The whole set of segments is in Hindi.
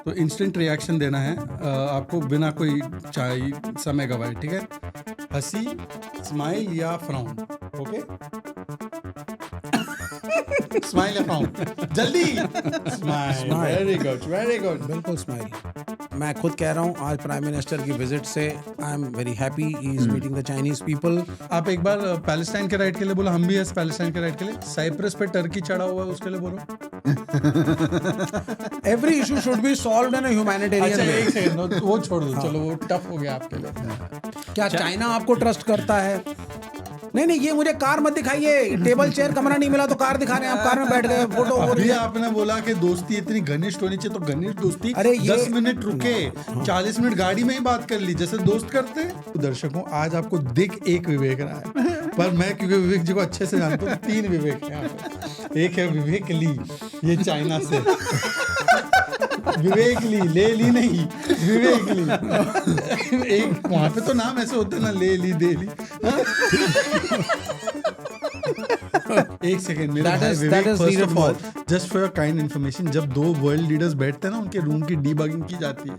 तो इंस्टेंट रिएक्शन देना है आपको बिना कोई समय गवाए, ठीक है? हंसी, स्माइल या फ्राउन, ओके? स्माइल या फ्राउन, जल्दी smile, very good very good. बिल्कुल स्माइल। मैं खुद कह रहा हूँ आज प्राइम मिनिस्टर की विजिट से I am very happy, he is meeting the Chinese people. आप एक बार पैलेस्टाइन के राइट के लिए बोलो, हम भी है पैलेस्टाइन के राइट के लिए। साइप्रस पे टर्की चढ़ा हुआ है उसके लिए बोलो। Every issue should be solved in a humanitarian way. एक सेकंड वो छोड़ दो, चलो वो टफ हो गया आपके लिए। क्या चाइना आपको ट्रस्ट करता है? नहीं, ये मुझे कार मत दिखाइए, टेबल चेयर कमरा नहीं मिला तो कार दिखा रहे हैं, आप कार में बैठ गए, फोटो। अभी आपने बोला कि दोस्ती इतनी घनिष्ठ होनी चाहिए, तो घनिष्ठ दोस्ती अरे ये 10 मिनट रुके, 40 मिनट गाड़ी में ही बात कर ली जैसे दोस्त करते हैं। तो दर्शकों, आज आपको दिख एक विवेक रहा है, पर मैं क्योंकि विवेक जी को अच्छे से जानता हूँ, 3 विवेक हैं यहाँ पे। एक है विवेक ली, ये चाइना से। विवेक ले ली नहीं, विवेक ली। एक वहां पे तो नाम ऐसे होते ना, ले ली, दे ली। एक सेकेंड, मेरे भाई Vivek, first of all just for your kind information, जब 2 वर्ल्ड लीडर्स बैठते हैं ना, उनके रूम की डीबगिंग की जाती है।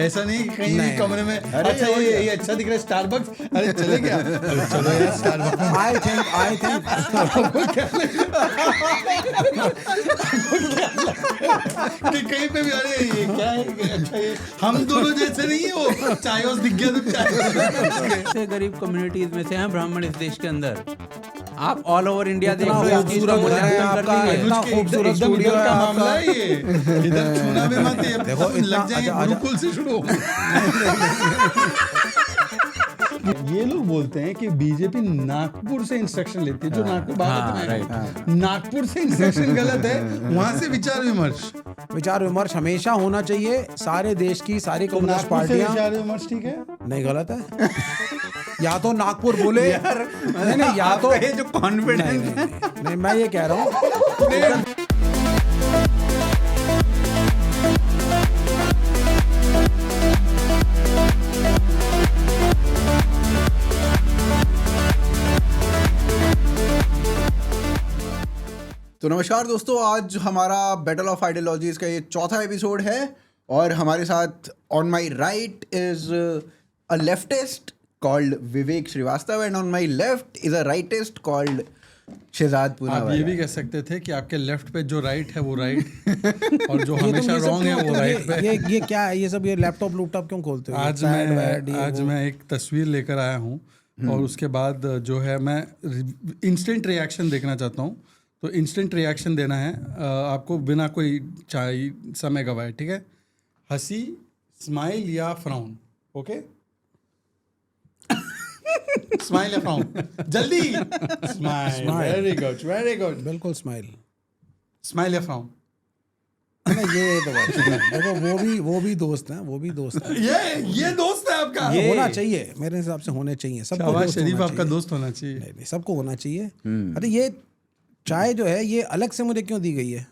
ऐसा नहीं कि कहीं भी कमरे में अच्छा ये अच्छा दिख रहा है स्टारबक्स, अरे चले गया, चलो यार स्टारबक्स। आई थिंक कि कहीं पे भी अरे ये क्या है, अच्छा ये हम दोनों जैसे नहीं है, वो चायोस दिख गया तो चायोस। से गरीब कम्युनिटीज में से हैं ब्राह्मण इस देश के अंदर। आप ऑल ओवर इंडिया देख लो, इतना इस चीज का खूबसूरत है मूल्यांकन कर आपका, लीजिए। इतना खूबसूरत स्टूडियो है का आपका। मामला है ये, इधर छूना भी मत, ये देखो, लग जाएंगे इतना- गुरुकुल से शुरू। ये लोग बोलते हैं कि बीजेपी नागपुर से इंस्ट्रक्शन लेती है, जो नागपुर भारत में है। नागपुर से इंस्ट्रक्शन गलत है, वहां से विचार विमर्श हमेशा होना चाहिए। सारे देश की सारी तो कम्युनिस्ट नागपुर से पार्टियां, विचार विमर्श ठीक है, नहीं गलत है। या तो नागपुर बोले नहीं, या तो जो कॉन्फिडेंस नहीं, मैं ये कह रहा हूँ। तो नमस्कार दोस्तों, आज हमारा बैटल ऑफ आइडियोलॉजीज का ये 4था एपिसोड है और हमारे साथ on my right is a leftist called Vivek Shrivastava and on my left is a rightist called Shehzad आप पूनावाला। ये भी कह सकते थे कि आपके लेफ्ट पे जो राइट है वो राइट और जो हमेशा रॉन्ग है वो राइट पे। ये क्या है, ये सब ये लैपटॉप क्यों खोलते हो? आज मैं एक तस्वीर लेकर आया हूँ और उसके बाद जो है मैं इंस्टेंट रिएक्शन देखना चाहता हूँ। तो इंस्टेंट रिएक्शन देना है आपको बिना कोई समय गवाए, ठीक है? हंसी, स्माइल या फ्राउन, ओके? स्माइल या फ्राउन, जल्दी smile, very good very good. बिल्कुल स्माइल। स्माइल या फ्राउन, नहीं ये तो देखो, वो भी दोस्त हैं, वो भी दोस्त हैं। ये दोस्त है आपका, होना चाहिए, मेरे हिसाब से होने चाहिए सबको। शहबाज दोस्त शरीफ होना आपका चाहिए। दोस्त होना चाहिए। नहीं, सबको होना चाहिए। अरे ये चाय जो है ये अलग से मुझे क्यों दी गई है?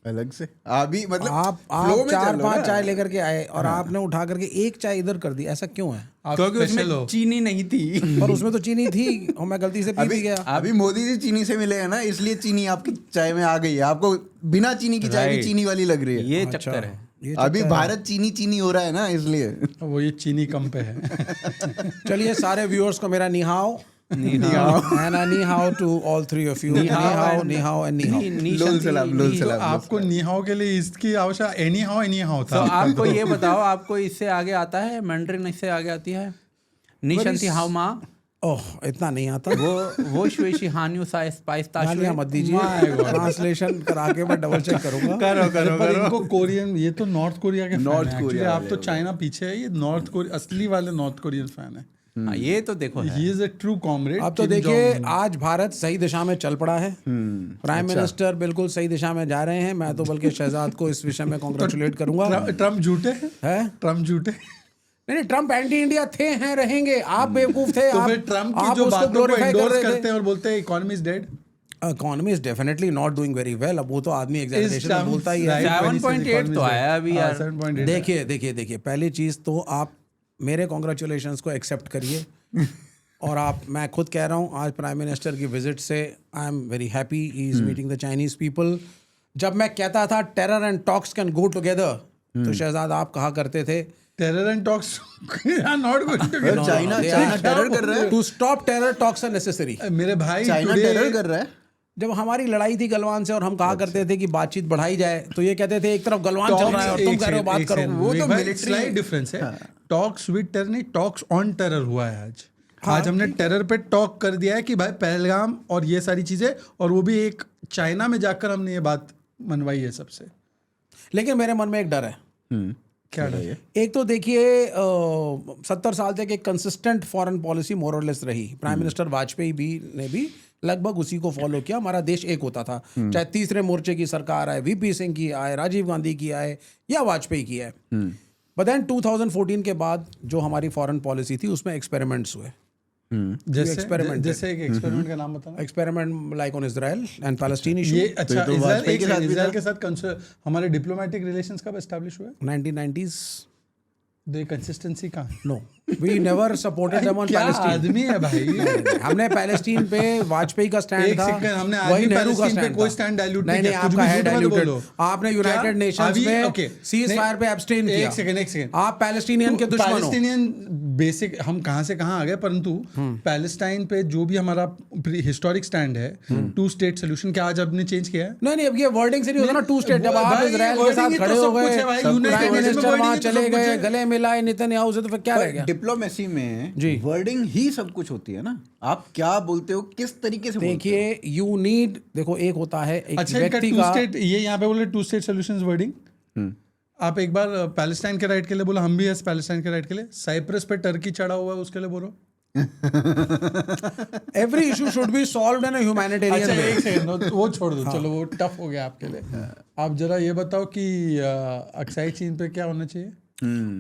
अलग से अभी मतलब आप flow में चल 4-5 रहा चाय है। लेकर के आए और आपने उठा करके एक चाय इधर कर दी, ऐसा क्यों है? आप क्योंकि स्पेशल हो। उसमें चीनी नहीं थी। पर उसमें तो चीनी थी और मैं गलती से पी भी गया। अभी मोदी जी चीनी से मिले हैं ना, इसलिए चीनी आपकी चाय में आ गई है। आपको बिना चीनी की चाय भी Right. चीनी वाली लग रही है। ये अच्छा, चक्कर है। ये अभी चक्कर है। भारत चीनी हो रहा है ना, इसलिए। वो ये चीनी कम पे है। चलिए सारे व्यूअर्स को मेरा निहाओ एंड निहाओ टू ऑल 3 ऑफ यू। निहाओ एंड निहाओ। लोल सलाम, लोल तो सलाम। आपको निहाओ के लिए इसकी आवश्यकता एनी हाउ तो था। आपको ये बताओ, आपको इससे आगे आता है? मैंड्रिन इससे आगे आती है? निशंति हाउ माँ, ओह इतना नहीं आता। वो श्वेशी हान्यू सा स्पाइस गालियां मत दीजिए, ट्रांसलेशन करा के मैं डबल चेक करूंगा। पर इनको कोरियन, ये तो नॉर्थ कोरिया के नॉर्थ फैन है। कोरिया Actually, आप वाले तो चाइना पीछे है, ये नॉर्थ कोरिया असली वाले नॉर्थ कोरियन फैन है। हाँ, ये तो देखो है। He is a true comrade. अब तो देखिए आज भारत सही दिशा में चल पड़ा है। प्राइम मिनिस्टर बिल्कुल सही दिशा में जा रहे हैं। मैं तो बल्कि शहजाद को इस विषय में कॉन्ग्रेचुलेट करूंगा। ट्रम्प झूठे है ट्रम्प झूठे। नहीं, ट्रम्प एंटी इंडिया थे, हैं, रहेंगे। आप बेवकूफ थे। तो आप फिर ट्रम्प की आप जो उसको बातों को ग्लोरीफाई कर एंडोर्स रहे करते थे। हैं और बोलते हैं economy is dead. Economy is definitely not doing very well. अब वो तो आदमी एग्जैजरेशन में Trump बोलता ही है। right when he says 7.8 economy तो is आया dead. अभी हाँ, यार। 7.8 देखिए पहली चीज तो आप मेरे कॉन्ग्रेचुलेशंस को एक्सेप्ट करिए। और मैं खुद कह रहा हूँ आज प्राइम मिनिस्टर की विजिट से I am very happy, he is meeting the Chinese people. जब मैं कहता था terror and talks can go together, तो शहजाद आप कहा करते थे terror and talks are not going to Well, China terror कर रहा है, to stop terror talks are necessary. मेरे भाई चाइना today- टेरर कर रहा है। जब हमारी लड़ाई थी गलवान से और हम कहा करते थे कि बातचीत बढ़ाई जाए, तो ये कहते थे एक तरफ गलवान चल रहा है और तुम कह रहे हो बात करो। वो तो military- स्लाइट डिफरेंस है। टॉक्स विद टेरर नहीं, टॉक्स ऑन टेरर हुआ है आज। आज हमने टेरर पे टॉक कर दिया है कि भाई पहलगाम और ये सारी चीजें, और वो भी एक चाइना में जाकर हमने ये बात मनवाई है सबसे। लेकिन मेरे मन में एक डर है। क्या डर है? एक तो देखिए 70 साल तक एक कंसिस्टेंट फॉरेन पॉलिसी मोरलेस रही। प्राइम मिनिस्टर वाजपेयी ने भी लगभग उसी को फॉलो किया। हमारा देश एक होता था, चाहे तीसरे मोर्चे की सरकार आए, वीपी सिंह की आए, राजीव गांधी की आए या वाजपेयी की आए। बट देन 2014 के बाद जो हमारी फॉरेन पॉलिसी थी उसमें एक्सपेरिमेंट्स हुए। experimented. जैसे एक एक्सपेरिमेंट का नाम बताना। Experiment like on Israel and Palestine issue. ये अच्छा, तो वाजपेयी के साथ भी इजराइल था? के साथ हमारे डिप्लोमेटिक रिलेशंस कब एस्टैब्लिश हुए? 1990s। दे कंसिस्टेंसी कहाँ? No, we never supported them on क्या पैलेस्टीन। आदमी है भाई। हमने पैलेस्टीन पे वाजपेयी का स्टैंड एक था, सेकंड, हमने आज वही भी नेहरू का पैलेस्टीन पे स्टैंड कोई था। स्टैंड डाइल्यूट नहीं नहीं नहीं, किया। कुछ आपका भी है झूठ मत डाइल्यूटेड। बोलो। आपने क्या? यूनाइटेड नेशंस अभी- में okay, सीज फायर पे एब्सटेन किया। एक सेकंड आप पैलेस्टीनियन के दुश्मन हो। पैलेस्टीनियन बेसिक हम कहाँ से कहाँ आ गए, परंतु पैलेस्टाइन पे जो भी हमारा हिस्टोरिक स्टैंड है, टू स्टेट सोल्यूशन, क्या आज आपने चेंज किया है? नहीं अब ये वर्डिंग से नहीं होता ना, टू स्टेट। जब आप भाई, इजराइल के wording साथ ही तो खड़े सब हो कुछ गए, है भाई, प्राइम United Nations में मिनिस्टर wording वहां ही तो चले सब कुछ गए, है। गले मिलाए नेतन्याहू से, तो फिर क्या रह गया? डिप्लोमेसी में जी। वर्डिंग ही सब कुछ होती है ना। आप क्या बोलते हो, किस तरीके से बोलते हो। देखिए यू नीड, देखो एक होता है एक अच्छा, व्यक्ति टू का। स्टेट, ये यहाँ पे बोले टू स्टेट सोल्यूशन वर्डिंग। आप एक बार पैलेस्टाइन के राइट के लिए बोला, हम भी है पैलेस्टाइन के राइट के लिए। साइप्रस पे टर्की चढ़ा हुआ है, उसके लिए बोलो। Every issue should be solved in a humanitarian अच्छा, वे। एक सेकंड, वो छोड़ दो, चलो वो टफ हो गया आपके लिए। आप जरा ये बताओ कि अक्साई चीन पे क्या होना चाहिए?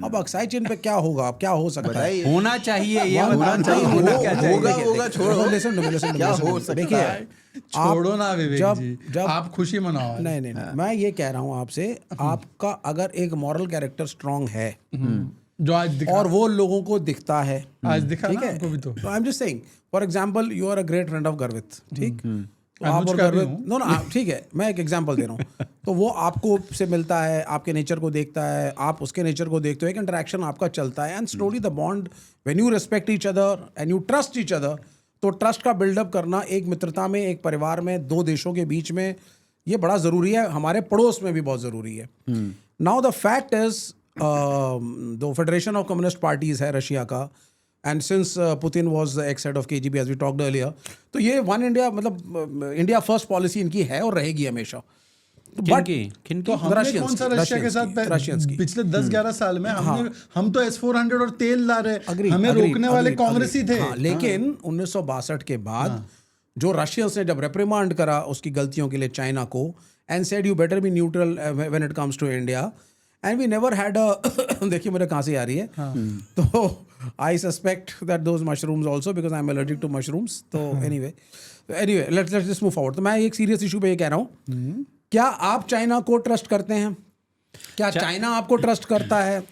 अब अक्साई चीन पे क्या होगा, अब क्या हो सकता है? बताइए। होना चाहिए, ये होना बताना चाहिए, चाहिए, होना क्या चाहिए। होगा देखिए, होगा, देखिए। छोड़ो। Listen to me, listen to me, क्या लिसन टू हो मी। सकता देखिए है? छोड़ो ना विवेक जब- जी, जब- आप खुशी मनाओ। नहीं नहीं नहीं, मैं ये कह रहा हूँ आपसे, आपका अगर एक मॉरल कैरेक्टर स्ट्रांग है जो आज दिखा, और वो लोगों को दिखता है, आज दिखा ठीक ना है, आपको भी तो। I am just saying, for example you are a great friend of Garvit, ठीक? तो आप अनुज और का भी गर्वित, हूँ। नो नो, ठीक है, मैं एक एग्जांपल दे रहा हूँ। तो वो आपको से मिलता है, आपके नेचर को देखता है, आप उसके नेचर को देखते हो, एक इंटरेक्शन आपका चलता है, and slowly the bond, when you respect each other and you trust each other, तो ट्रस्ट का बिल्डअप करना एक मित्रता में, एक परिवार में, दो देशों के बीच में, ये बड़ा ज़रूरी है। हमारे पड़ोस में भी बहुत ज़रूरी है। नाउ द फैक्ट इज, दो फेडरेशन ऑफ कम्युनिस्ट पार्टीज है रशिया का, and since Putin was the ex head of KGB as we talked earlier, तो ये वन इंडिया, मतलब इंडिया फर्स्ट पॉलिसी इनकी है और रहेगी हमेशा। किनकी? तो हमने Russians कौन सा की, रशिया के Russians साथ की, Russians की। पिछले 10-11 साल में हम तो S-400 और तेल ला रहे, Agreed, हमें agreed, रोकने वाले agreed, कांग्रेसी agreed. थे। हाँ, लेकिन 1962 के बाद जो रशियंस ने जब रेप्रिमांड करा उसकी गलतियों के लिए चाइना को, and said you better be neutral when it comes to India, and we never had a देखिए मेरे कहाँ से आ रही है, तो I suspect that those mushrooms also, because I am allergic to mushrooms. तो anyway let's just move forward. तो मैं एक सीरियस इशू पे ये कह रहा हूँ, क्या आप चाइना को ट्रस्ट करते हैं? क्या चाइना आपको ट्रस्ट करता है?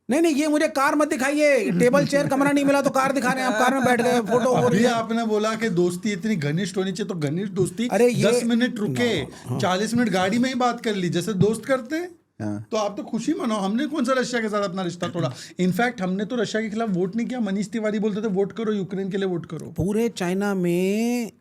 नहीं, ये मुझे कार मत दिखाइए, टेबल चेयर कमरा नहीं मिला तो कार दिखा रहे हैं, आप कार में बैठ गए, फोटो हो रही अभी है। आपने बोला कि दोस्ती इतनी घनिष्ठ होनी चाहिए, तो घनिष्ठ दोस्ती अरे ये- 10 मिनट रुके, 40 मिनट गाड़ी में ही बात कर ली जैसे दोस्त करते हैं। तो आप तो खुशी मनाओ, हमने कौन सा रशिया के साथ अपना रिश्ता तोड़ा? इनफैक्ट हमने तो रशिया के खिलाफ वोट नहीं किया। मनीष तिवारी बोलते थे वोट करो, यूक्रेन के लिए वोट करो। पूरे चाइना में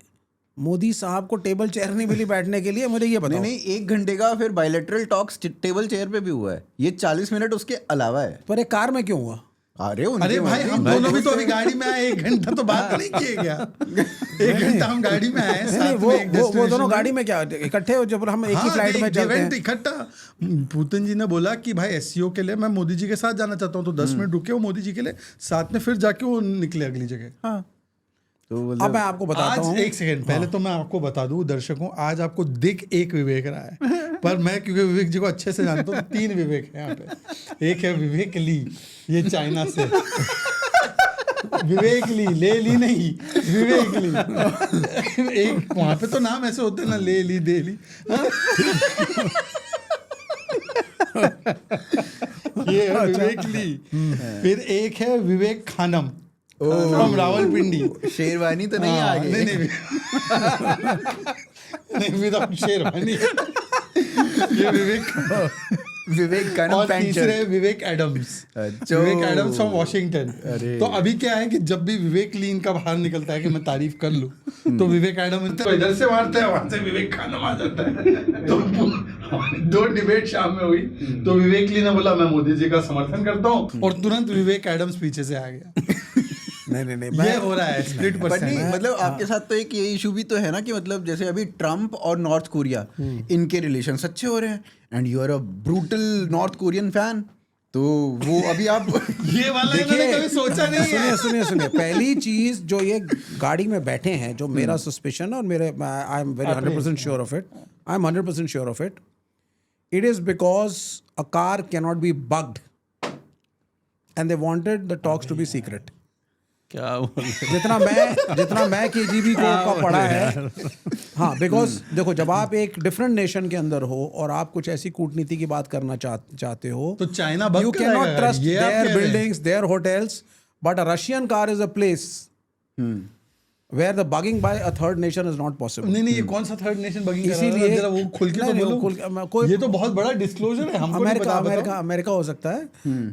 मोदी साहब को टेबल चेयर नहीं मिली बैठने के लिए, मुझे ये बताओ। नहीं, 1 घंटे का फिर बायलैटरल टॉक्स टेबल चेयर पे भी हुआ है। ये 40 मिनट उसके अलावा है। पर एक कार में क्यों हुआ? अरे उनके अरे भाई, हम मर्जी। दोनों भी तो अभी गाड़ी में आए, 1 घंटा तो बात नहीं किए क्या? 1 घंटा हम गाड़ी में आए, नहीं, साथ वो में एक वो destination दोनों में। गाड़ी में क्या इकट्ठे हो, जब हम एक ही फ्लाइट में चलते हैं? इकट्ठा। पुतिन जी ने बोला कि भाई एससीओ के लिए मैं मोदी जी के साथ जाना चाहता हूँ, तो 10 मिनट रुके वो मोदी जी के लिए, साथ में फिर जाके वो निकले अगली जगह। हाँ, तो अब मैं आपको बताता आज हूँ। एक सेकंड पहले तो मैं आपको बता दूं दर्शकों, आज आपको दिख एक विवेक रहा है, पर मैं क्योंकि विवेक जी को अच्छे से जानता हूँ, तो 3 विवेक है यहाँ पे। एक है विवेक ली, ये चाइना से विवेक ले ली नहीं, विवेक ली। एक वहां पे तो नाम ऐसे होते हैं ना, ले ली, दे ली। ये है विवेक ली। फिर एक है विवेक खानम फ्रॉम रावलपिंडी। शेरवानी तो नहीं हाँ, आगे। नहीं नहीं विदाउट शेरवानी। ये विवेक कानम और पैंचर। तीसरे विवेक एडम्स। अच्छा। विवेक एडम्स फ्रॉम वॉशिंगटन। अरे। तो अभी क्या है कि जब भी विवेक लीन का बाहर निकलता है कि मैं तारीफ कर लूं, तो विवेक एडम तो इधर से मारता है, वहां से विवेक खानम आ जाता है। तो 2 डिबेट शाम में हुई, तो विवेक ली ने बोला मैं मोदी जी का समर्थन करता हूँ, और तुरंत विवेक एडम्स पीछे से आ गया। नहीं ये हो रहा है स्प्लिट बट नहीं, पर्सन। मतलब आपके साथ तो एक ये इशू भी तो है ना कि मतलब जैसे अभी ट्रम्प और नॉर्थ कोरिया इनके रिलेशन अच्छे हो रहे हैं, and you are a brutal North Korean fan, तो वो अभी आप ये वाला इन्होंने कभी सोचा नहीं है। सुनिए पहली चीज जो ये गाड़ी में बैठे हैं, जो मेरा सस्पिशन और मेरे I am very 100% sure of it, I am 100% sure of it, it is because a car can not be bugged and they wanted the talks to be secret. क्या बोल जितना मैं केजीबी को का पढ़ा है, हाँ, बिकॉज देखो जब आप एक डिफरेंट नेशन के अंदर हो और आप कुछ ऐसी कूटनीति की बात करना चाहते हो, तो चाइना बग you cannot कराएगा, trust ये आप their कह रहे हैं। buildings, their hotels, but a Russian car is a place where the bugging by a third nation is not possible. नहीं नहीं, ये कौन सा थर्ड नेशन बगिंग कर रहा है? इसीलिए- जरा वो खुल के तो नहीं, नहीं, बोलो। वो खुल के- कोई- ये तो बहुत बड़ा डिस्क्लोजर है, हमको नहीं अमेरिका पता। अमेरिका बताओ। अमेरिका हो सकता है,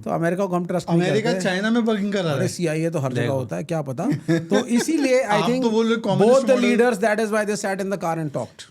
तो अमेरिका को हम ट्रस्ट नहीं अमेरिका करते। चाइना में बगिंग कर रहा अरे है। CIA तो हर जगह होता है, क्या पता। तो इसीलिए आई आप थिंक तो बोल रहे हो communist both the model- leaders, that is why they sat in the car and talked.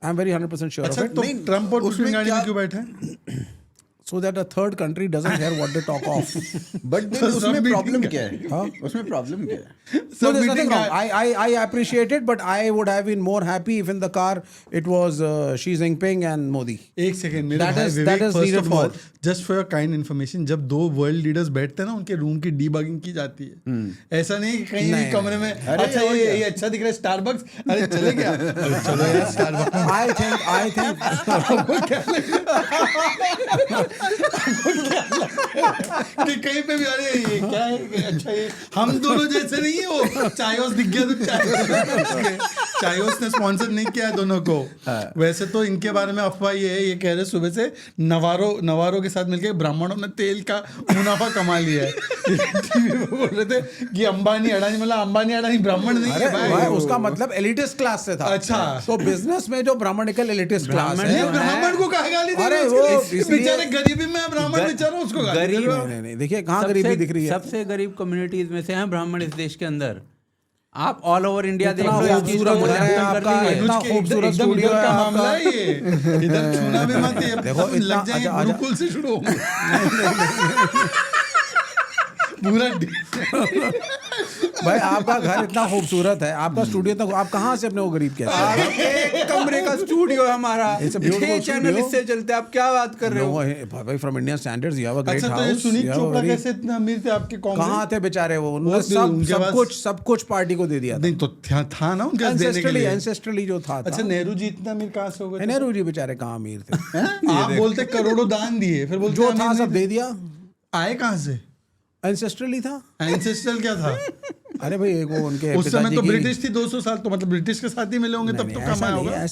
I'm very 100% sure अच्छा, of it. तो नहीं, ट्रम्प और उसमें पुतिन गाड़ी में क्या- क्यों बैठे हैं? So that a third country doesn't hear what they talk of. But तो उसमें सब प्रॉब्लम meeting क्या है? हाँ? उसमें प्रॉब्लम क्या है? No, there's nothing meeting wrong. I appreciate it, but I would have been more happy if in the car it was Xi Jinping and Modi. एक सेकंड मेरे That भाई is- Vivek, that is first needed of all more. Just for your kind information, जब 2 वर्ल्ड लीडर्स बैठते हैं ना, उनके रूम की डीबगिंग की जाती है। ऐसा नहीं कि कहीं भी नहीं, कमरे में अरे अच्छा और ये अच्छा दिख रहा है स्टारबक्स, अरे चले गया, अरे चलो यार स्टारबक्स। I think कि कहीं पे भी अरे ये क्या है, अच्छा ये हम दोनों जैसे नहीं है, वो चायोस दिख गया तो चायोस ने स्पॉन्सर नहीं किया है दोनों को। वैसे तो इनके बारे में अफवाह ये है, ये कह रहे सुबह से नवारो के साथ मिलकर ब्राह्मणों ने तेल का मुनाफा कमा लिया है। टीवी में बोल रहे थे कि अंबानी अडानी, मतलब अंबानी अडानी ब्राह्मण नहीं अरे है भाई, भाई। उसका मतलब एलिटिस्ट क्लास से था। अच्छा। तो बिजनेस में जो ब्राह्मणिकल एलिटिस्ट क्लास ब्राह्मण है, ये ब्राह्मण को कहा गाली दे रहे अरे हैं वो उसके लिए? इसलिए- बेचारे गरीबी में है ब्राह्मण, बेचारा उसको गाली दे गरीब- रहे हो। नहीं, देखिए कहाँ गरीबी दिख रही है। सबसे गरीब कम्युनिटीज में से हैं ब्राह्मण इस देश के अंदर। आप ऑल ओवर इंडिया देख इतना लो, इस चीज का खूबसूरत घर है मूल्यांकन कर आपका, लीजिए। इतना अनुज के खूबसूरत एकदम स्टूडियो इधर है का आपका। मामला है ये, इधर छूना भी मत, ये देखो, लग इतना- जाएंगे अच्छा, गुरुकुल से शुरू होंगे पूरा भाई आपका घर इतना खूबसूरत है, आपका स्टूडियो इतना, आप कहाँ से अपने को गरीब कहते हैं? एक कमरे का स्टूडियो है हमारा, It's a beautiful 6 channel studio. इससे चलते हैं, आप क्या बात कर रहे हो? No, भाई from Indian standards you have a great अच्छा, तो ये हाउस। सुनील चोपड़ा कैसे इतना अमीर थे आपके कॉमरेड? कहाँ थे बेचारे वो? उन्होंने वो उनके पास- सब कुछ पार्टी को दे दिया था। नहीं तो था ना उनके पास देने के लिए। एंसेस्ट्रली जो था। अच्छा, नेहरू जी इतना अमीर कहाँ से हो गए? नेहरू जी बेचारे कहाँ अमीर थे? आप बोलते करोड़ों दान दिए, फिर बोलते जो अमीर था नहीं सब थे। दे दिया। आए कहाँ से? एंसेस्ट्रली था। एंसेस्ट्रल क्या था? अरे भाई एक वो उनके उस समय पिताजी तो की- ब्रिटिश थी 200 साल, तो मतलब ब्रिटिश के साथ ही मिले होंगे, तब नहीं, तो ऐसा कमाया नहीं होगा। है,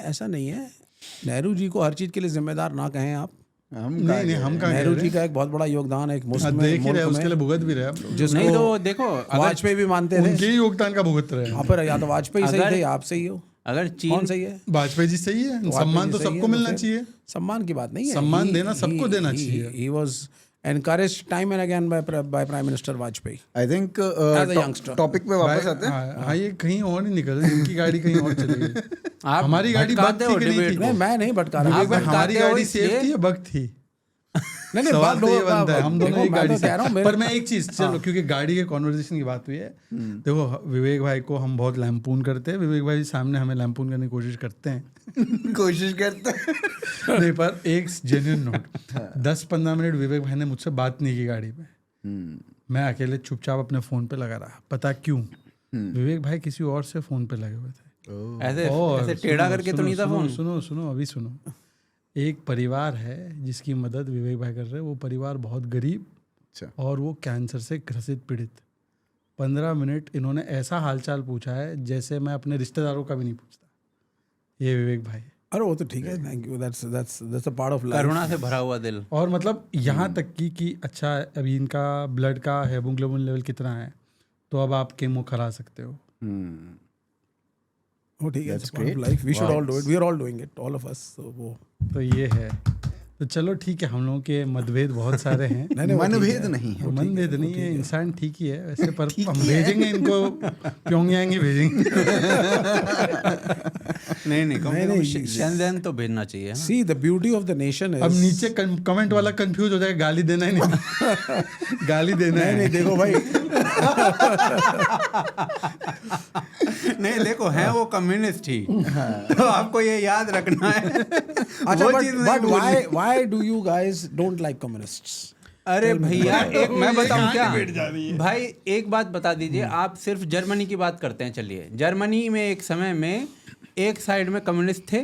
ऐसा नहीं है। नेहरू जी को हर चीज के लिए जिम्मेदार ना कहें आप। हम नहीं हम कहाँ नेहरू कह जी रहे का एक बहुत बड़ा योगदान है एक हैं? मुस्लिम देख ही रहे, मुल्क उसके लिए में, भुगत भी रहे आप लोग। जिसको नहीं तो देखो, अगर वाजपेयी भी मानते थे। उनके ही योगदान का भुगत रहे हैं। हाँ, पर या तो वाजपेयी सही अगर- थे या आप सही हो। अगर कौन चीन सही है? वाजपेयी जी सही है, वाजपेयी सम्मान जी तो सही सबको है, मिलना फिर चाहिए। सम्मान की बात नहीं है। सम्मान देना सबको देना चाहिए। He was encouraged time and again by Prime Minister Vajpayee. I think As a youngster. Topic पे वापस आते हैं। हाँ, ये कहीं और नहीं निकल रही, इनकी गाड़ी कहीं और चली गई। आप हमारी गाड़ी भटकाते बग हो थी कि नहीं debate थी? को। नहीं, मैं नहीं भटका रहा। विवेक भाई, भटकाते हमारी हो गाड़ी इसलिए- सेफ थी या बग थी? नहीं सवाल तो ये बा- बनता है, हम दोनों देखो, एक मैं गाड़ी तो से। कह रहा हूँ, पर मैं एक चीज, चलो क्योंकि गाड़ी के कॉन्वर्जेशन की बात हुई है, देखो विवेक भाई को हम बहुत लैम्पून करते हैं, विवेक भाई सामने हमें लैम्पून करने की कोशिश करते हैं। कोशिश करते हैं। नहीं, पर एक जेन्युइन नोट, 10-15 मिनट विवेक भाई ने मुझसे बात नहीं की गाड़ी पे। मैं अकेले चुपचाप अपने फोन पे लगा रहा। पता क्यों? विवेक भाई किसी और से फोन पे लगे हुए थे। ऐसे और ऐसे टेढ़ा सुनो, करके तो सुनो, नहीं था सुनो, फोन। सुनो सुनो अभी सुनो। एक परिवार है जिसकी मदद विवेक भाई कर रहे हैं। वो परिवार बहुत गरीब अच्छा। और वो कैंसर से ग्रसित पीड़ित। 15 मिनट इन्होंने ऐसा हालचाल पूछा है जैसे मैं अपने रिश्तेदारों का भी नहीं पूछता। ये विवेक भाई है। अरे वो तो ठीक है, thank you, that's a part of life. करुणा से भरा हुआ दिल। और मतलब यहाँ तक कि अच्छा अभी इनका ब्लड का हेमोग्लोबिन लेवल कितना है, तो अब आप केमो करा सकते हो। वो ठीक है, That's part of great. Life. We should Wow. All do it, we are all doing it, all of us. तो वो तो ये है। तो चलो ठीक है, हम लोगों के मतभेद बहुत सारे हैं। मनभेद नहीं है, मनभेद नहीं है, इंसान ठीक ही है वैसे, पर हम भेजेंगे इनको, प्योंगयांग ही भेजेंगे। नहीं शेंज़ेन तो भेजना चाहिए। See, the beauty of the nation is, अब नीचे कमेंट वाला कंफ्यूज हो जाएगा, गाली देना ही नहीं। गाली देना है। नहीं देखो भाई, नहीं देखो है वो कम्युनिस्ट ही, तो आपको ये याद रखना है। अच्छा, वो चीज़ नहीं but भूलनी। why do you guys don't like communists? अरे भैया एक मैं बताऊं क्या भाई, एक बात बता दीजिए, आप सिर्फ जर्मनी की बात करते हैं। चलिए, जर्मनी में एक समय में एक साइड में कम्युनिस्ट थे,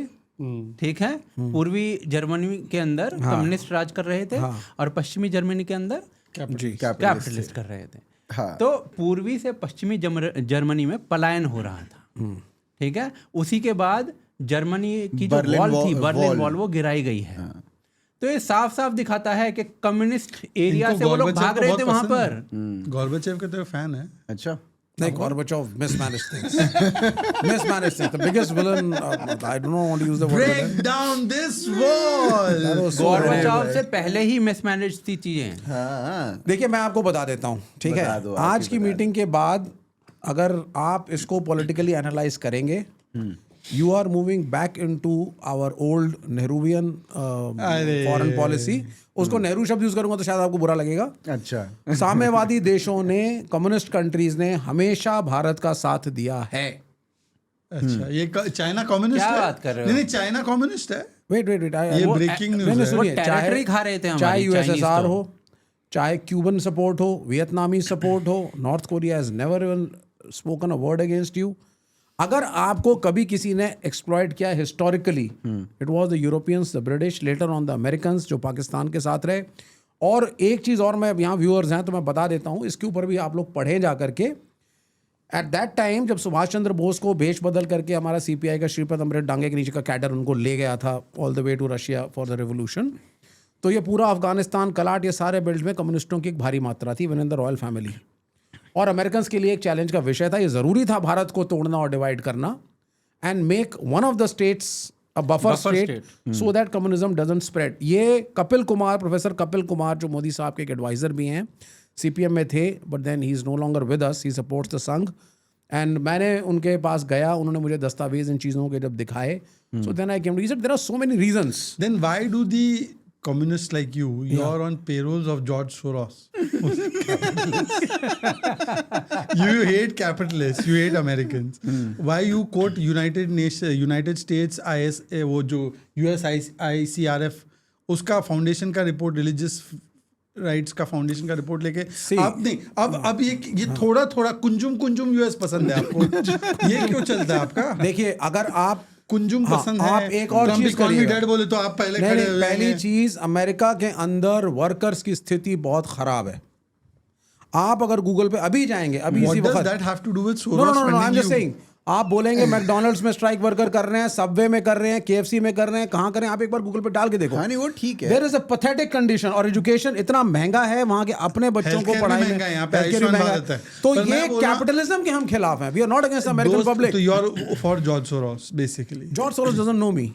ठीक है, पूर्वी जर्मनी के अंदर कम्युनिस्ट राज कर रहे थे, और पश्चिमी जर्मनी के अंदर कैपिटलिस्ट कर रहे थे। हाँ। तो पूर्वी से पश्चिमी जर्मनी में पलायन हो रहा था, ठीक है। उसी के बाद जर्मनी की जो वॉल थी, बर्लिन वॉल, वो गिराई गई है। तो ये साफ साफ दिखाता है कि कम्युनिस्ट एरिया से वो लोग भाग रहे थे वहां पर। गोर्बाचेव के तो फैन है। अच्छा, नहीं, Gorbachev mismanaged things. Mismanaged things. The biggest villain, I don't want to use the word Break villain. down this wall. That was so Gorbachev से पहले ही मिसमैनेज थी चीजें। हाँ, देखिए, मैं आपको बता देता हूँ, ठीक है। बता दो, आज की मीटिंग के बाद अगर आप इसको पॉलिटिकली एनालाइज करेंगे, you are moving back into our old Nehruvian foreign policy. उसको नेहरू शब्द यूज करूंगा तो शायद आपको बुरा लगेगा। अच्छा। साम्यवादी देशों ने, कम्युनिस्ट कंट्रीज ने हमेशा भारत का साथ दिया है। अच्छा, ये चाइना कम्युनिस्ट क्या है? बात कर रहे हो? नहीं, चाइना कम्युनिस्ट है। वेट, ये ब्रेकिंग न्यूज़ है। सुनिए, टेरिटरी खा रहे थे हमारी, चाहे यूएसएसआर Chinese हो, चाहे क्यूबन सपोर्ट हो, वियतनामी सपोर्ट हो, north Korea has never even spoken a word against you. अगर आपको कभी किसी ने एक्सप्लॉइट किया historically, it was the Europeans, the British, later on the Americans, जो पाकिस्तान के साथ रहे। और एक चीज़ और, मैं यहाँ व्यूअर्स हैं तो मैं बता देता हूँ, इसके ऊपर भी आप लोग पढ़ें जा करके। एट दैट टाइम जब सुभाष चंद्र बोस को भेष बदल करके हमारा सीपीआई का श्रीपद अमृत डांगे के नीचे का कैडर उनको ले गया था all the way to Russia for the revolution, तो ये पूरा अफगानिस्तान, कलाट, ये सारे बेल्ट में कम्युनिस्टों की एक भारी मात्रा थी with in the royal family. और अमेरिकन के लिए एक चैलेंज का विषय था, ये ज़रूरी था भारत को तोड़ना और डिवाइड करना, and make one of the states a buffer state so that communism doesn't spread. ये कपिल कुमार, प्रोफेसर कपिल कुमार, जो मोदी साहब के एक एडवाइजर भी हैं, सीपीएम में थे, but then he is no longer with us, he supports the Sangh. And मैंने उनके पास गया, उन्होंने मुझे दस्तावेज इन चीज़ों के जब दिखाए, so then I came to, he said there are so many reasons. Then why do the communists like you're on payrolls of George Soros? You hate capitalists, you hate Americans. Why you quote United States वो जो USICRF उसका फाउंडेशन का रिपोर्ट, रिलीजियस राइट्स का फाउंडेशन का रिपोर्ट लेके आप नहीं, अब ये थोड़ा कुंजुम यूएस पसंद है आपको। ये क्यों चलता है आपका? देखिए, अगर आप कुंजुम पसंद है, आप एक और चीज करिएगा। डेड बोले तो आप पहले नहीं, खड़े नहीं, हो पहली जाएंगे। चीज, अमेरिका के अंदर वर्कर्स की स्थिति बहुत खराब है। आप अगर गूगल पे अभी जाएंगे, अभी What इसी does वक्त, that have to do with Soros no no no, I am funding just you? Saying, आप बोलेंगे मैकडोनल्ड्स में स्ट्राइक वर्कर कर रहे हैं, सबवे में कर रहे हैं, केएफसी में कर रहे हैं, कहाँ कर रहे हैं, आप एक बार गूगल पे डाल के देखो। हाँ, नहीं, वो ठीक है। There is a pathetic condition. और एजुकेशन इतना महंगा है वहां के, अपने बच्चों को Healthcare भी पढ़ाई में, महंगा है, यहाँ पे healthcare भी आयुष्मान महंगा भारत है। तो पर मैं ये बोल रहा- कैपिटलिज्म के हम खिलाफ हैं। We are not against American public. तो you're for George Soros basically. George Soros doesn't know me,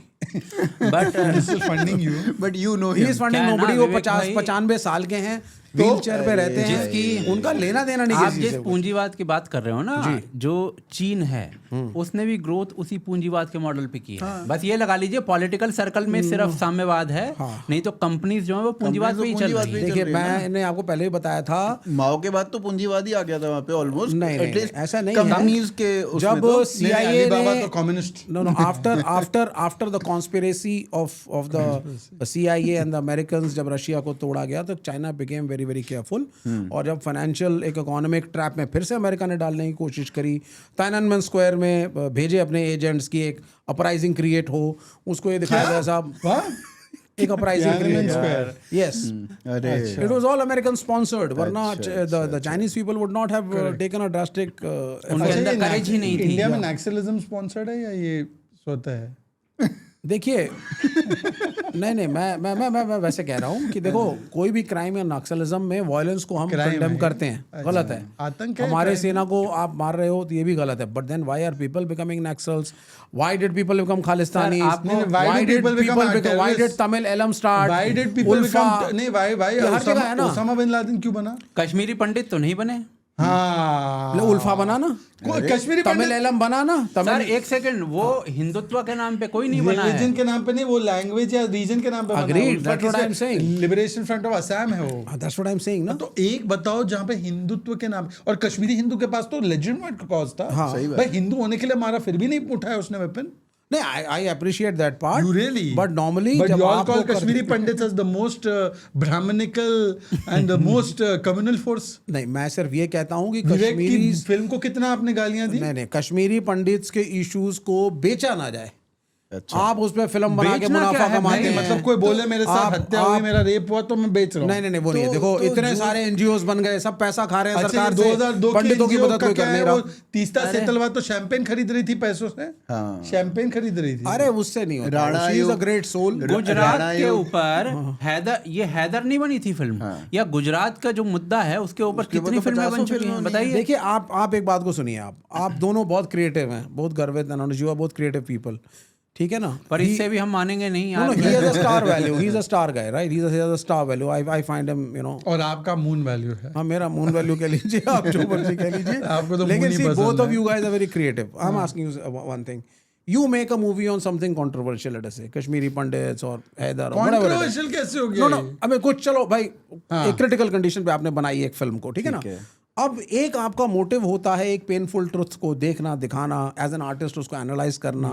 but This is funding you. But you know he is funding क्या है नोबडी। ना, वो विवेक 50-95 साल के हैं, व्हील चेयर पे रहते हैं, जिसकी- उनका लेना देना नहीं आप किसी जिस से। पूंजीवाद की बात कर रहे हो ना, जो चीन है उसने भी ग्रोथ उसी पूंजीवाद के मॉडल पे की है। बस ये लगा लीजिए, पॉलिटिकल सर्कल में सिर्फ साम्यवाद है, नहीं तो कंपनीज जो है वो पूंजीवाद पे ही चल रही है। देखिए, मैंने आपको पहले ही बताया था, माओ के बाद तो पूंजीवाद ही आ गया था वहाँ पे ऑलमोस्ट। नहीं, नहीं, ऐसा नहीं कंपनीज है। के उसमें जब तो CIA अलीबाबा ने, तो communist. no, after the conspiracy of the CIA and the Americans, जब रशिया को तोड़ा गया तो China became very very careful। और जब फाइनेंशियल एक इकोनॉमिक ट्रैप में फिर से अमेरिका ने डालने की कोशिश करी, टाइननमेन स्क्वायर में भेजे अपने एजेंट्स की एक अपराइजिंग क्रिएट हो, उसको ये दिखाया गया साहब, एक अपराइजिंग क्रिएट, यस, अरे it was all American sponsored, वरना the Chinese people would not have taken a drastic उनके अंदर करेज ही नहीं थी। इंडिया में नैक्सलिज्म स्पॉन्सर्ड है या ये स्वतः है? देखिए, नहीं मैं वैसे कह रहा हूँ कि देखो कोई भी क्राइम या नक्सलिज्म में वायलेंस को हम कंडेम करते हैं, गलत है। आतंक है, हमारे सेना को आप मार रहे हो तो ये भी गलत है। But then why are people becoming Naxals? Why did people become Khalistani? Why did Tamil Eelam start? Why did people become नहीं भाई हर जगह है ना। ओसामा बिन लादेन क्यों बना? कश्मीरी पंडित तो नहीं बने। हाँ उल्फा बना ना, कश्मीरी तमिल एलम बना ना। सर एक सेकंड, वो हिंदुत्व के नाम पे कोई नहीं बना है। रिलीजन के नाम पे नहीं, वो लैंग्वेज या रीजन के नाम पे बना है। Agreed, that's what I'm saying. Liberation front of Assam है वो। That's what I'm saying ना। तो एक बताओ जहाँ पे हिंदुत्व के नाम, और कश्मीरी हिंदू के पास तो लेजिटिमेट कॉज था। भाई हिंदू होने के लिए मारा, फिर भी नहीं उठाया उसने वेपन। नहीं, I appreciate that part. You really? But normally, But जब you all आप call वो Kashmiri Pandits as the most Brahminical and the most communal force. नहीं, मैं सिर्फ ये कहता हूँ कि विवेक कश्मीरी की फिल्म को कितना आपने गालियां दी? नहीं कश्मीरी पंडित्स के इश्यूज को बेचा ना जाए। अच्छा। आप उस पर फिल्म बना के बेचना मुनाफा क्या है कमाते भाई? हैं। मतलब कोई बोले मेरे साथ आप- हत्या हुई, आप- मेरा रेप हुआ तो मैं बेच रहा हूँ। नहीं वो नहीं है। देखो इतने सारे एनजीओज बन गए, सब पैसा खा रहे हैं अच्छा, सरकार ये से, 2002 पंडितों की NGO मदद का कोई क्या कर है? नहीं रहा। वो तीस्ता सेतलवा तो शैंपेन खरीद रही थी पैसों से। हाँ। शैंपेन खरीद रही थी। अरे उससे नहीं होता। राणा शी इज अ आयोग- ग्रेट सोल। गुजरात राणा के आयोग- ऊपर हैदर नहीं बनी थी फिल्म, या गुजरात का जो मुद्दा है उसके ऊपर उसके ऊपर कितनी तो फिल्में 50 बन चुकी फिल्में हैं बनी बताइए। देखिए आप एक बात को सुनिए। आप दोनों बहुत क्रिएटिव हैं, बहुत गर्वित हैं, यू आर बहुत क्रिएटिव पीपल, ठीक है ना। पर इससे भी हम मानेंगे नहीं No, यार। he has a star value. He's a star guy, right? He has a star value. I find him, you know. और आपका मून वैल्यू है। हाँ, मेरा मून वैल्यू कह लीजिए, आप जो मर्जी कह लीजिए। आपको तो लेकिन moon ही see, पसंद both of है। you guys are very creative. I'm asking you one thing. You make a movie on something controversial, let us say, Kashmiri Pandits or Hyder or whatever it is. Controversial कैसे हो गया? No, अबे कुछ चलो भाई, एक क्रिटिकल कंडीशन पे आपने बनाई एक फिल्म को, ठीक है ना। अब एक आपका मोटिव होता है एक पेनफुल ट्रुथ को देखना, दिखाना, एज एन आर्टिस्ट उसको एनालाइज करना।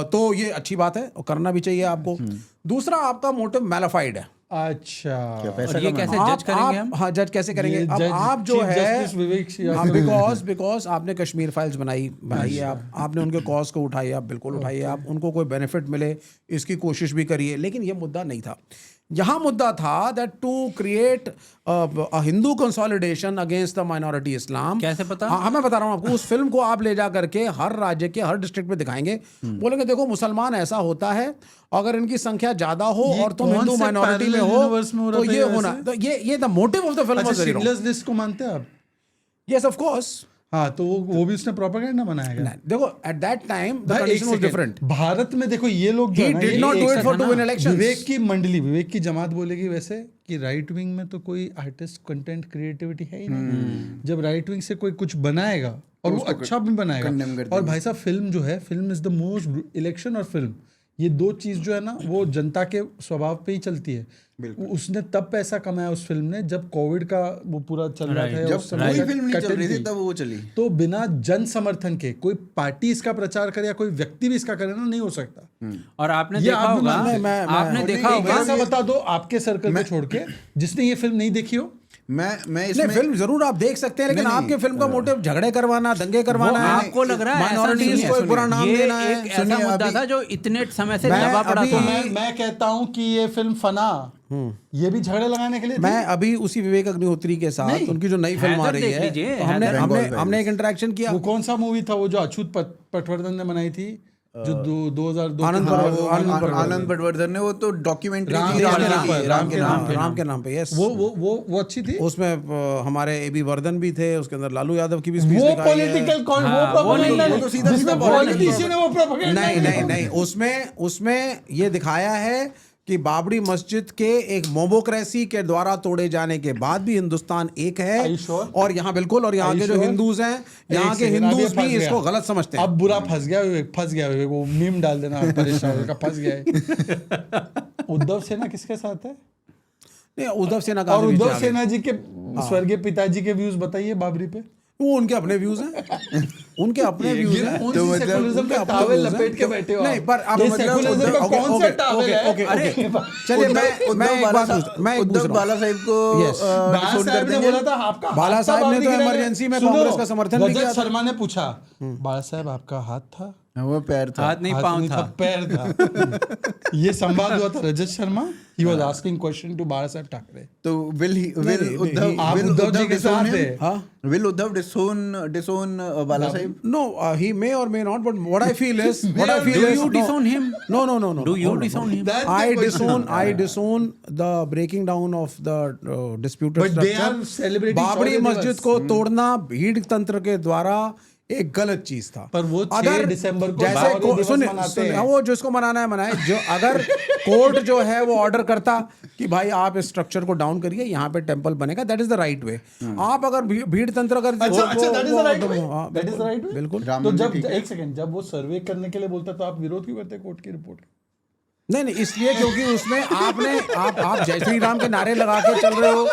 तो ये अच्छी बात है और करना भी चाहिए आपको। दूसरा आपका मोटिव मैलिफाइड है। अच्छा, और ये कैसे जज करेंगे हम? हाँ, जज कैसे करेंगे? ये अब जज- आप जो Chief है Justice विवेक बिकॉज आपने कश्मीर फाइल्स बनाई है, आपने उनके कॉज को उठाइए, आप बिल्कुल उठाइए, आप उनको कोई बेनिफिट मिले इसकी कोशिश भी करिए। लेकिन ये मुद्दा नहीं था। यहाँ मुद्दा था that to create a Hindu consolidation against the minority Islam. कैसे पता? हाँ, मैं बता रहा हूँ आपको। उस फिल्म को आप ले जा करके हर राज्य के हर डिस्ट्रिक्ट में दिखाएंगे, बोलेंगे देखो मुसलमान ऐसा होता है, अगर इनकी संख्या ज्यादा हो ये और तुम कौन हिंदू से माइनॉरिटी में parallel हो universe में हो रहा तो था ये ये होना। वैसे? तो ये the motive of the film अच्छा, was very wrong. Schindler's List को मानते हैं आप? Yes of course. हाँ, तो वो भी उसने प्रोपेगेंडा बनाया गया। देखो एट दैट टाइम द भाई, एक condition was second, different. Bharat में देखो ये लोग जो He है ना, did ये not do एक it for second to ना, win elections. विवेक की जमात बोलेगी वैसे कि राइट विंग में तो कोई आर्टिस्ट कंटेंट क्रिएटिविटी है ही नहीं। जब राइट विंग से कोई कुछ बनाएगा और वो अच्छा भी condemn बनाएगा, कर और भाई साहब फिल्म जो है, film is the most, election और फिल्म, ये दो चीज जो है ना वो जनता के स्वभाव पे ही चलती है। उसने तब पैसा कमाया उस फिल्म ने जब कोविड का वो पूरा चल रहा था, जब उस समय कोई फिल्म नहीं चल कटेड रही थी थी। तब वो चली। तो बिना जन समर्थन के कोई पार्टी इसका प्रचार करे या कोई व्यक्ति भी इसका करे ना, नहीं हो सकता। और आपने ये देखा आप भी होगा, मानते हैं? आपने देखा एक होगा, ऐसा बता दो आपके सर्कल को छोड़ के जिसने ये फिल्म नहीं देखी हो। मैं नहीं, इसमें फिल्म जरूर आप देख सकते हैं, लेकिन नहीं, आपके फिल्म का मोटिव झगड़े करवाना, दंगे करवाना है। आपको लग रहा है ऐसा नहीं माइनॉरिटीज है। को एक बुरा नाम ये देना है। एक ऐसा सुनिए, मुद्दा अभी- था जो इतने समय से मैं दबा पड़ा अभी- था। मैं कहता हूं कि ये फिल्म फना ये भी झगड़े लगाने के लिए थी। मैं अभी उसी विवेक अग्निहोत्री के साथ नहीं, उनकी जो नई फिल्म आ हैदर रही देख है, लीजिए, तो हमने हैदर हमने बंगाल हमने एक इंटरेक्शन किया। वो कौन सा मूवी था वो जो अछूत पटवर्धन ने बनाई थी, जो 2002 आनंद हाँ, पटवर्धन- वो आनंद पटवर्धन ने वो तो डॉक्यूमेंट्री राम थी, के राम नाम की, पर, राम के नाम पे। राम के नाम पे, यस। वो अच्छी थी। उसमें हमारे एबी वर्धन भी थे, उसके अंदर लालू यादव की भी स्पीच वो दिखाई है। पॉलिटिकल कौन, हाँ, वो वो नहीं, propaganda वो तो सीधा जिसमें सीधा पॉलिटिशियन है वो प्रोपेगेंडा नहीं, उसमें ये दिखाया है कि बाबरी मस्जिद के एक मोबोक्रेसी के द्वारा तोड़े जाने के बाद भी हिंदुस्तान एक है। Are you sure? और यहाँ बिल्कुल, और यहाँ Are you के जो sure? हिंदूज हैं, यहाँ एक के second, अब ये हिंदूज फंस भी गया। इसको गलत समझते हैं। अब बुरा फंस गया विवेक, वो मीम डाल देना, आप परेशान होगा, फंस गया है। उद्धव सेना किसके साथ है? नहीं, उद्धव सेना का और आगे पीछे उद्धव आगे। सेना जी के स्वर्गीय पिताजी के व्यूज बताइए बाबरी पे। वो उनके अपने व्यूज हैं, उनके अपने व्यूज हैं। कौन तो सी मतलब सेकुलरिज्म उनके का अपने टावल views हैं। लपेट के बैठे हो नहीं, आप? पर आप ये मतलब सेकुलरिज्म का ओके, कौन सा टावल है? चलिए मैं एक बात पूछता हूं। उद्धव बाला साहब को Yes. बाला episode साहब कर ने देंगे। बोला था आपका हाथ बाला था साहब ने बाबरी तो गिराने में। इमरजेंसी में सुनो, कांग्रेस का समर्थन भी रजत किया था। शर्मा ने पूछा, बाला साहब आपका हाथ था वो पैर था। हाथ नहीं हाथ पाँव नहीं था। पैर था। ये संवाद हुआ था Rajat Sharma, he was asking question to Bala Saheb Thackeray. तो विल आप उद्धव जी के साथ थे। विल उद्धव डिसोन बाला साहब? No, he may or may not, but what I feel is, Do you disown him? No. Do you disown him? That's I the question. disown the breaking down of the disputed But they structure. are celebrating Babri शौर्य मस्जिद दिवस। को तोड़ना भीड़ तंत्र के द्वारा एक गलत चीज था। पर वो 6 दिसंबर को जैसे शौर्य दिवस सुनिए, मनाते हैं। वो जिसको मनाना है मनाए। जो अगर कोर्ट जो है वो ऑर्डर करता कि भाई आप इस स्ट्रक्चर को डाउन करिए, यहाँ पे टेंपल बनेगा, that is the right way. आप अगर भीड़ तंत्र अगर अच्छा, that is the right way? हाँ, That is the right way? बिल्कुल। तो जब एक सेकंड, जब वो सर्वे करने के लिए बोलता तो आप विरोध क्यों करते कोर्ट की रिपोर्ट? नहीं, इसलिए क्योंकि उसमें आप जय श्री राम के नारे लगा के चल रहे हो,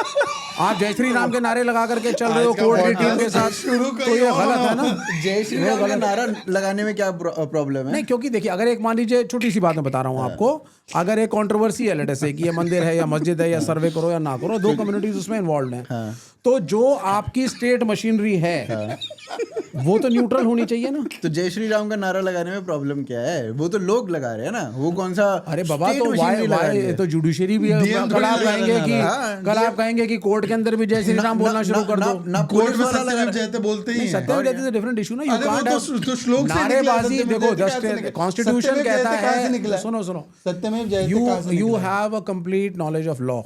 आप जय श्री राम के नारे लगा करके चल रहे हो कोर्ट की टीम के साथ, तो ये गलत है ना। जय श्री राम का नारा लगाने में क्या प्रॉब्लम है? नहीं, क्योंकि देखिए, अगर एक मान लीजिए छोटी सी बात मैं बता रहा हूँ आपको, अगर एक कंट्रोवर्सी है, लेट अस से कि ये मंदिर है या मस्जिद है या सर्वे करो या ना करो, 2 कम्युनिटीज उसमें इन्वॉल्व हैं, तो जो आपकी स्टेट मशीनरी है वो तो न्यूट्रल होनी चाहिए ना। तो जय श्री राम का नारा लगाने में प्रॉब्लम क्या है? वो तो लोग लगा रहे हैं ना, वो कौन सा अरे बाबा, state तो machinery लगा रही है? तो जुडिशरी भी है। कल आप कहेंगे कि कोर्ट के अंदर भी जय श्री राम बोलना शुरू कर दो। ना कोर्ट पुलिस में वाला लगा सत्यमेव रहा है। जयते बोलते ही हैं। सत्यमेव जयते डिफरेंट इशू ना। अरे वो तो श्लोक से निकला, नारेबाजी सत्यमेव देखो, जयते कहाँ से जस्ट निकला? कॉन्स्टिट्यूशन सत्यमेव कहता जयते कहाँ से है, निकला? सुनो सत्यमेव जयते कहाँ से यू निकला? Have a complete knowledge of law.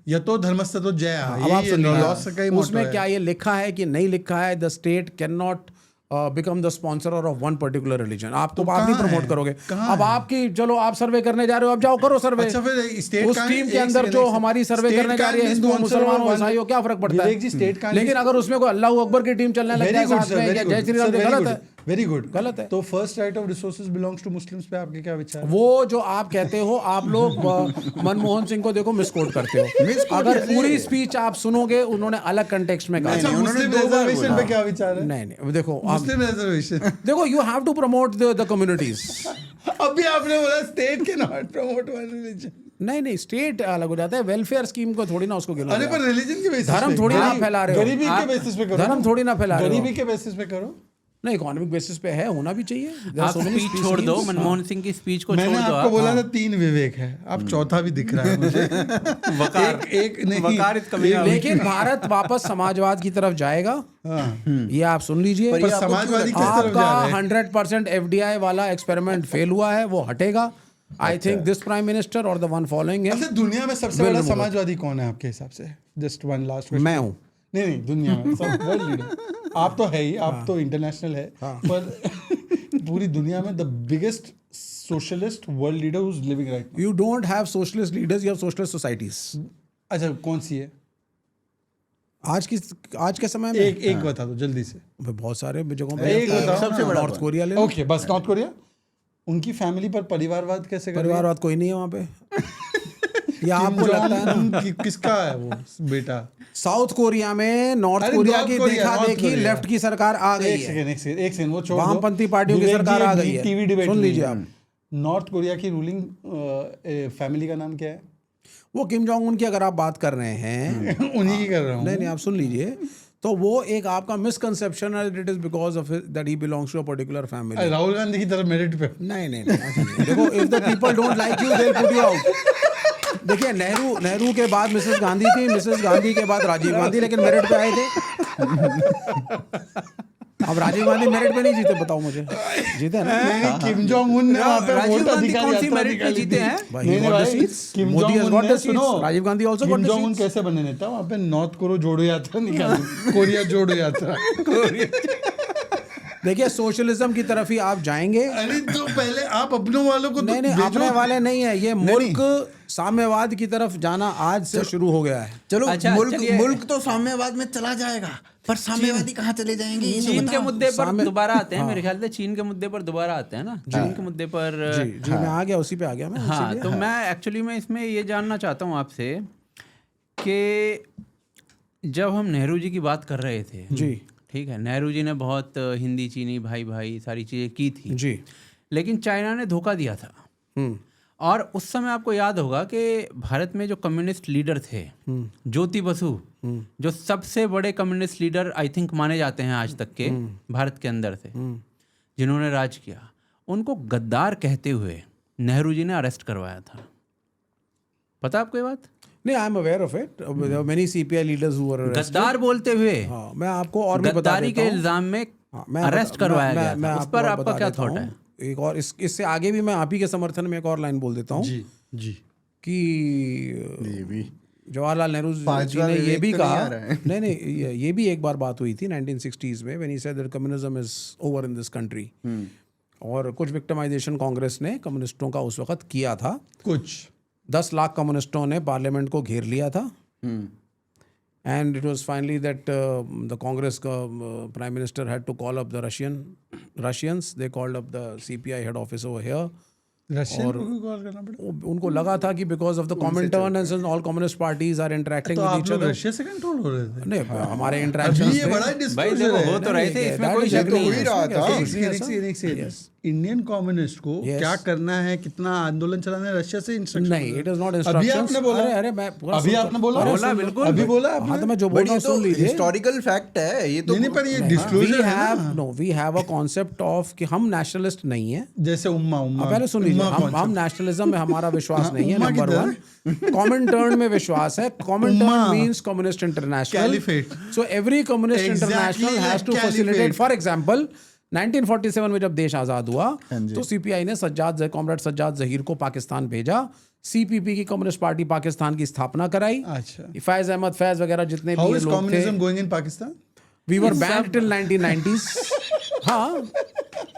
यतो धर्मस्ततो जयः। अब आप सुन लॉ से कई मोटो उसमें है। क्या ये लिखा है कि नहीं लिखा है, the state can not become the sponsor of one particular religion. आप तो आप नहीं कहाँ प्रमोट है? करोगे। कहाँ अब है? आपकी चलो, आप सर्वे करने जा रहे हो, अब जाओ करो सर्वे। अच्छा, फिर स्टेट उस टीम के अंदर जो हमारी सर्वे करने जा रही है, हिंदू हो, मुसलमान हो, ईसाई हो, क्या फर्क पड़ता है? विवेक जी, स्टेट का लेकिन अगर उसमें कोई अल्लाह अकबर की टीम चलने लग जाए साथ में, या जय श्री राम, गलत है। वेरी गुड, गलत है। तो first right of resources belongs to Muslims पे आपके क्या विचार है? वो जो आप कहते हो, आप लोग मनमोहन सिंह को देखो मिसकोट करते हो। अगर पूरी स्पीच आप सुनोगे, उन्होंने अलग कंटेक्स्ट में कहा अच्छा, है। मुस्लिम रिजर्वेशन पे क्या विचार है? नहीं, देखो मुस्लिम रिजर्वेशन देखो, you have to promote the communities. अभी आपने बोला स्टेट के नॉट प्रमोट वन रिलीजन। नहीं, स्टेट अलग हो जाता है। वेलफेयर स्कीम को थोड़ी ना उसको गिनो। अरे पर रिलीजन के बेसिस धर्म थोड़ी ना आप फैला रहे हो। गरीबी के बेसिस पे करो। धर्म थोड़ी ना फैला रहे हो। गरीबी के बेसिस पे करो। नहीं, इकोनॉमिक बेसिस पे है, होना भी चाहिए। आप स्पीच छोड़ दो, मनमोहन सिंह की स्पीच को छोड़ मैंने दो। आपको बोला था 3 विवेक है, अब चौथा भी दिख रहा है मुझे। वकार एक नहीं, वकार is coming out. लेकिन भारत वापस समाजवाद की तरफ जाएगा, ये आप सुन लीजिए। पर पर ये आपको समाजवादी क्यों किस तरफ जा आपका रहे हैं? 100% एफडीआई वाला एक्सपेरिमेंट फेल हुआ है, वो हटेगा। I think this prime minister और द वन फॉलोइंग हिम। अच्छा, दुनिया में सबसे बड़ा समाजवादी कौन है आपके हिसाब से? Just one last question. मैं हूँ। नहीं, दुनिया में सब वर्ल्ड लीडर आप तो है ही, आप तो इंटरनेशनल है, पर पूरी दुनिया में the biggest socialist world leader who is living right now. You don't have socialist leaders, you have socialist societies. अच्छा, कौन सी है? आज के समय में एक बता दो जल्दी से। बहुत सारे जगहों पे एक बताओ। सबसे बड़ा नॉर्थ कोरिया ले लो। ओके, बस नॉर्थ कोरिया। उनकी फैमिली पर परिवारवाद कैसे कर रही है? परिवारवाद कोई नहीं है वहाँ पे। या आपको किम लगता है ना? जोंग किसका है वो बेटा? साउथ कोरिया में नॉर्थ अरे, कोरिया नॉर्थ की कोरिया, देखा नॉर्थ देखी कोरिया। लेफ्ट की सरकार आ गई एक है। सेकंड, एक सेकंड, वो छोड़ दो। वामपंथी पार्टियों की विवेक सरकार जी, आ एक गई है। टीवी डिबेट सुन हुई लीजिए है। आप। नॉर्थ कोरिया की रूलिंग फैमिली का नाम क्या है? वो किम जोंग उन की अगर आप बात कर रहे हैं, उन्हीं की कर रहा हूँ। नहीं, आप सुन लीजिए, तो वो एक आपका मिसकंसेप्शन है, it is because of that he belongs to a particular family. Rahul Gandhi की तरफ मेरिट पे। नहीं, ऐसा नहीं है। देखो, if the people don't like you, they will put you out. देखिए, नेहरू के बाद मिसेस गांधी थी, मिसेस गांधी के बाद राजीव गांधी, लेकिन मेरिट पे आए थे। अब राजीव गांधी मेरिट पे नहीं जीते, बताओ मुझे, जीते ना? नहीं, किम जोंग उन ने वहाँ पे राजीव वोट गांधी अधिकार कौन सी यात्रा मेरिट पे निकाली जीते थी। हैं? भाई, नहीं, he got the भाई, seats. Kim Modi has Jong got Un the ने, सुनो, seats. Rajiv Gandhi also got Kim the Jong Un seats. कैसे बने नेता? वहाँ पे नॉर्थ कोरिया जोड़ो यात्रा निकाली, कोरिया जोड़ो यात्रा। देखिए, सोशलिज्म की तरफ ही आप जाएंगे। अरे तो पहले आप अपनों वालों को तो नहीं, भेजो। अपने वाले नहीं है, ये मुल्क साम्यवाद की तरफ जाना आज से शुरू हो गया है। चलो, अच्छा, चलिए। मुल्क तो साम्यवाद में चला जाएगा, पर साम्यवादी कहाँ चले जाएंगे? ये तो चीन के बताओ। मुद्दे पर दोबारा आते हैं, मेरे ख्याल से चीन के मुद्दे पर दोबारा आते हैं ना। चीन के मुद्दे पर जी, मैं आ गया, उसी पे आ गया मैं। हाँ, तो मैं एक्चुअली मैं इसमें ये जानना चाहता हूँ आपसे कि जब हम नेहरू जी की बात कर रहे थे, जी, ठीक है, नेहरू जी ने बहुत हिंदी चीनी भाई सारी चीज़ें की थी, जी, लेकिन चाइना ने धोखा दिया था। और उस समय आपको याद होगा कि भारत में जो कम्युनिस्ट लीडर थे, ज्योति बसु, जो सबसे बड़े कम्युनिस्ट लीडर आई थिंक माने जाते हैं आज तक के भारत के अंदर से, जिन्होंने राज किया, उनको गद्दार कहते हुए नेहरू जी ने अरेस्ट करवाया था। पता आपको ये बात? नहीं, I am aware of it. Many CPI leaders who were गद्दार बोलते हुए हाँ, मैं आपको और भी बता गद्दारी देता के हूँ। इल्जाम में हाँ, अरेस्ट करवाया गया था। उस आपको पर और आपका बता क्या देता थॉट हूँ। है? एक और इससे आगे भी मैं आप ही के समर्थन में एक और लाइन बोल देता हूँ जी जी कि जवाहरलाल नेहरू जी पांचवा ने ये विवेक भी तो नहीं कहा, आ रहा है। नहीं ये भी एक बार बात हुई थी 1960s में, when he said that communism is over in this country. और कुछ विक्टिमाइजेशन कांग्रेस ने कम्युनिस्टों का उस वक्त किया था। कुछ 10 लाख कम्युनिस्टों ने पार्लियामेंट को घेर लिया था। And it was finally that the Congress Prime Minister had to call up the Russians. They called up the CPI head office over here. Russian को भी कॉल करना पड़ा। उनको लगा था कि because of the Comintern and since all communist parties are interacting तो with आप each लोग other. रशिया से कंट्रोल हो रहे थे? नहीं, हमारे अभी इंटरेक्शन ये बड़ा भाई डिस्क्लोजर देखो है। हो तो रहे थे, इसमें that कोई is शक agree. नहीं हो ही है। रहा था। एक सेकंड इंडियन कम्युनिस्ट को Yes. क्या करना है, कितना आंदोलन चलाना है, रशिया से इंस्ट्रक्शन नहीं, it is not अभी instructions. आपने बोला, अरे मैं पूरा अभी सुन- आपने बोला, अरे बोला, सुन- बिल्कुल। अभी बोला हाँ, तो आपने। मैं जो बोल बट रहा ये हूँ तो सुन लीजिए। हिस्टोरिकल फैक्ट है, ये तो नहीं पर ये We डिस्क्लोजर है have ना। no, we have a concept of कि हम नेशनलिस्ट नहीं है। जैसे उम्मा पहले सुन लीजिए, हम नेशनलिज्म में हमारा विश्वास नहीं है। नंबर 1 कॉमनटर्न में विश्वास है। Comintern means communist international. Caliphate. So every communist Exactly international like has to facilitate. caliphate. For example 1947 में जब देश आजाद हुआ तो सीपीआई ने कॉमरेड सज्जाद जहीर को पाकिस्तान भेजा। सीपीपी की कम्युनिस्ट पार्टी पाकिस्तान की स्थापना कराई। अच्छा। फैज अहमद फैज वगैरह जितने हाउ भी इज लोग थे, communism going in Pakistan? We were banned till 1990s। हाँ,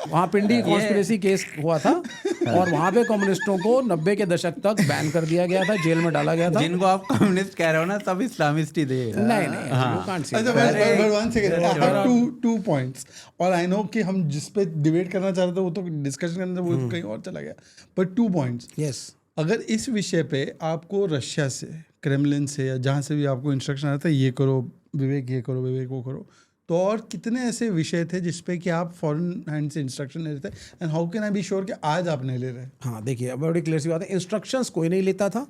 वहाँ पिंडी कॉन्स्पिरेसी केस हुआ था और वहाँ पे कम्युनिस्टों को 90 के दशक तक बैन कर दिया गया था, जेल में डाला गया था। जिनको आप कम्युनिस्ट कह रहे हो ना, सब इस्लामिस्ट ही थे। नहीं you can't say अच्छा that. but one second, I have two points और I know कि हम जिस पे डिबेट करना चाह रहे थे वो तो डिस्कशन करने से वो कहीं और चला गया, but 2 points. Yes. अगर इस विषय पे आपको रशिया से, क्रेमलिन से या जहाँ से भी आपको इंस्ट्रक्शन आता है ये करो विवेक, ये करो विवेक, वो करो, तो और कितने ऐसे विषय थे जिसपे कि आप फॉरेन हैंड से इंस्ट्रक्शन ले रहे थे, and how can I be sure कि आज आप नहीं ले रहे? हाँ देखिए, अब बड़ी क्लियर सी बात है, इंस्ट्रक्शंस कोई नहीं लेता था।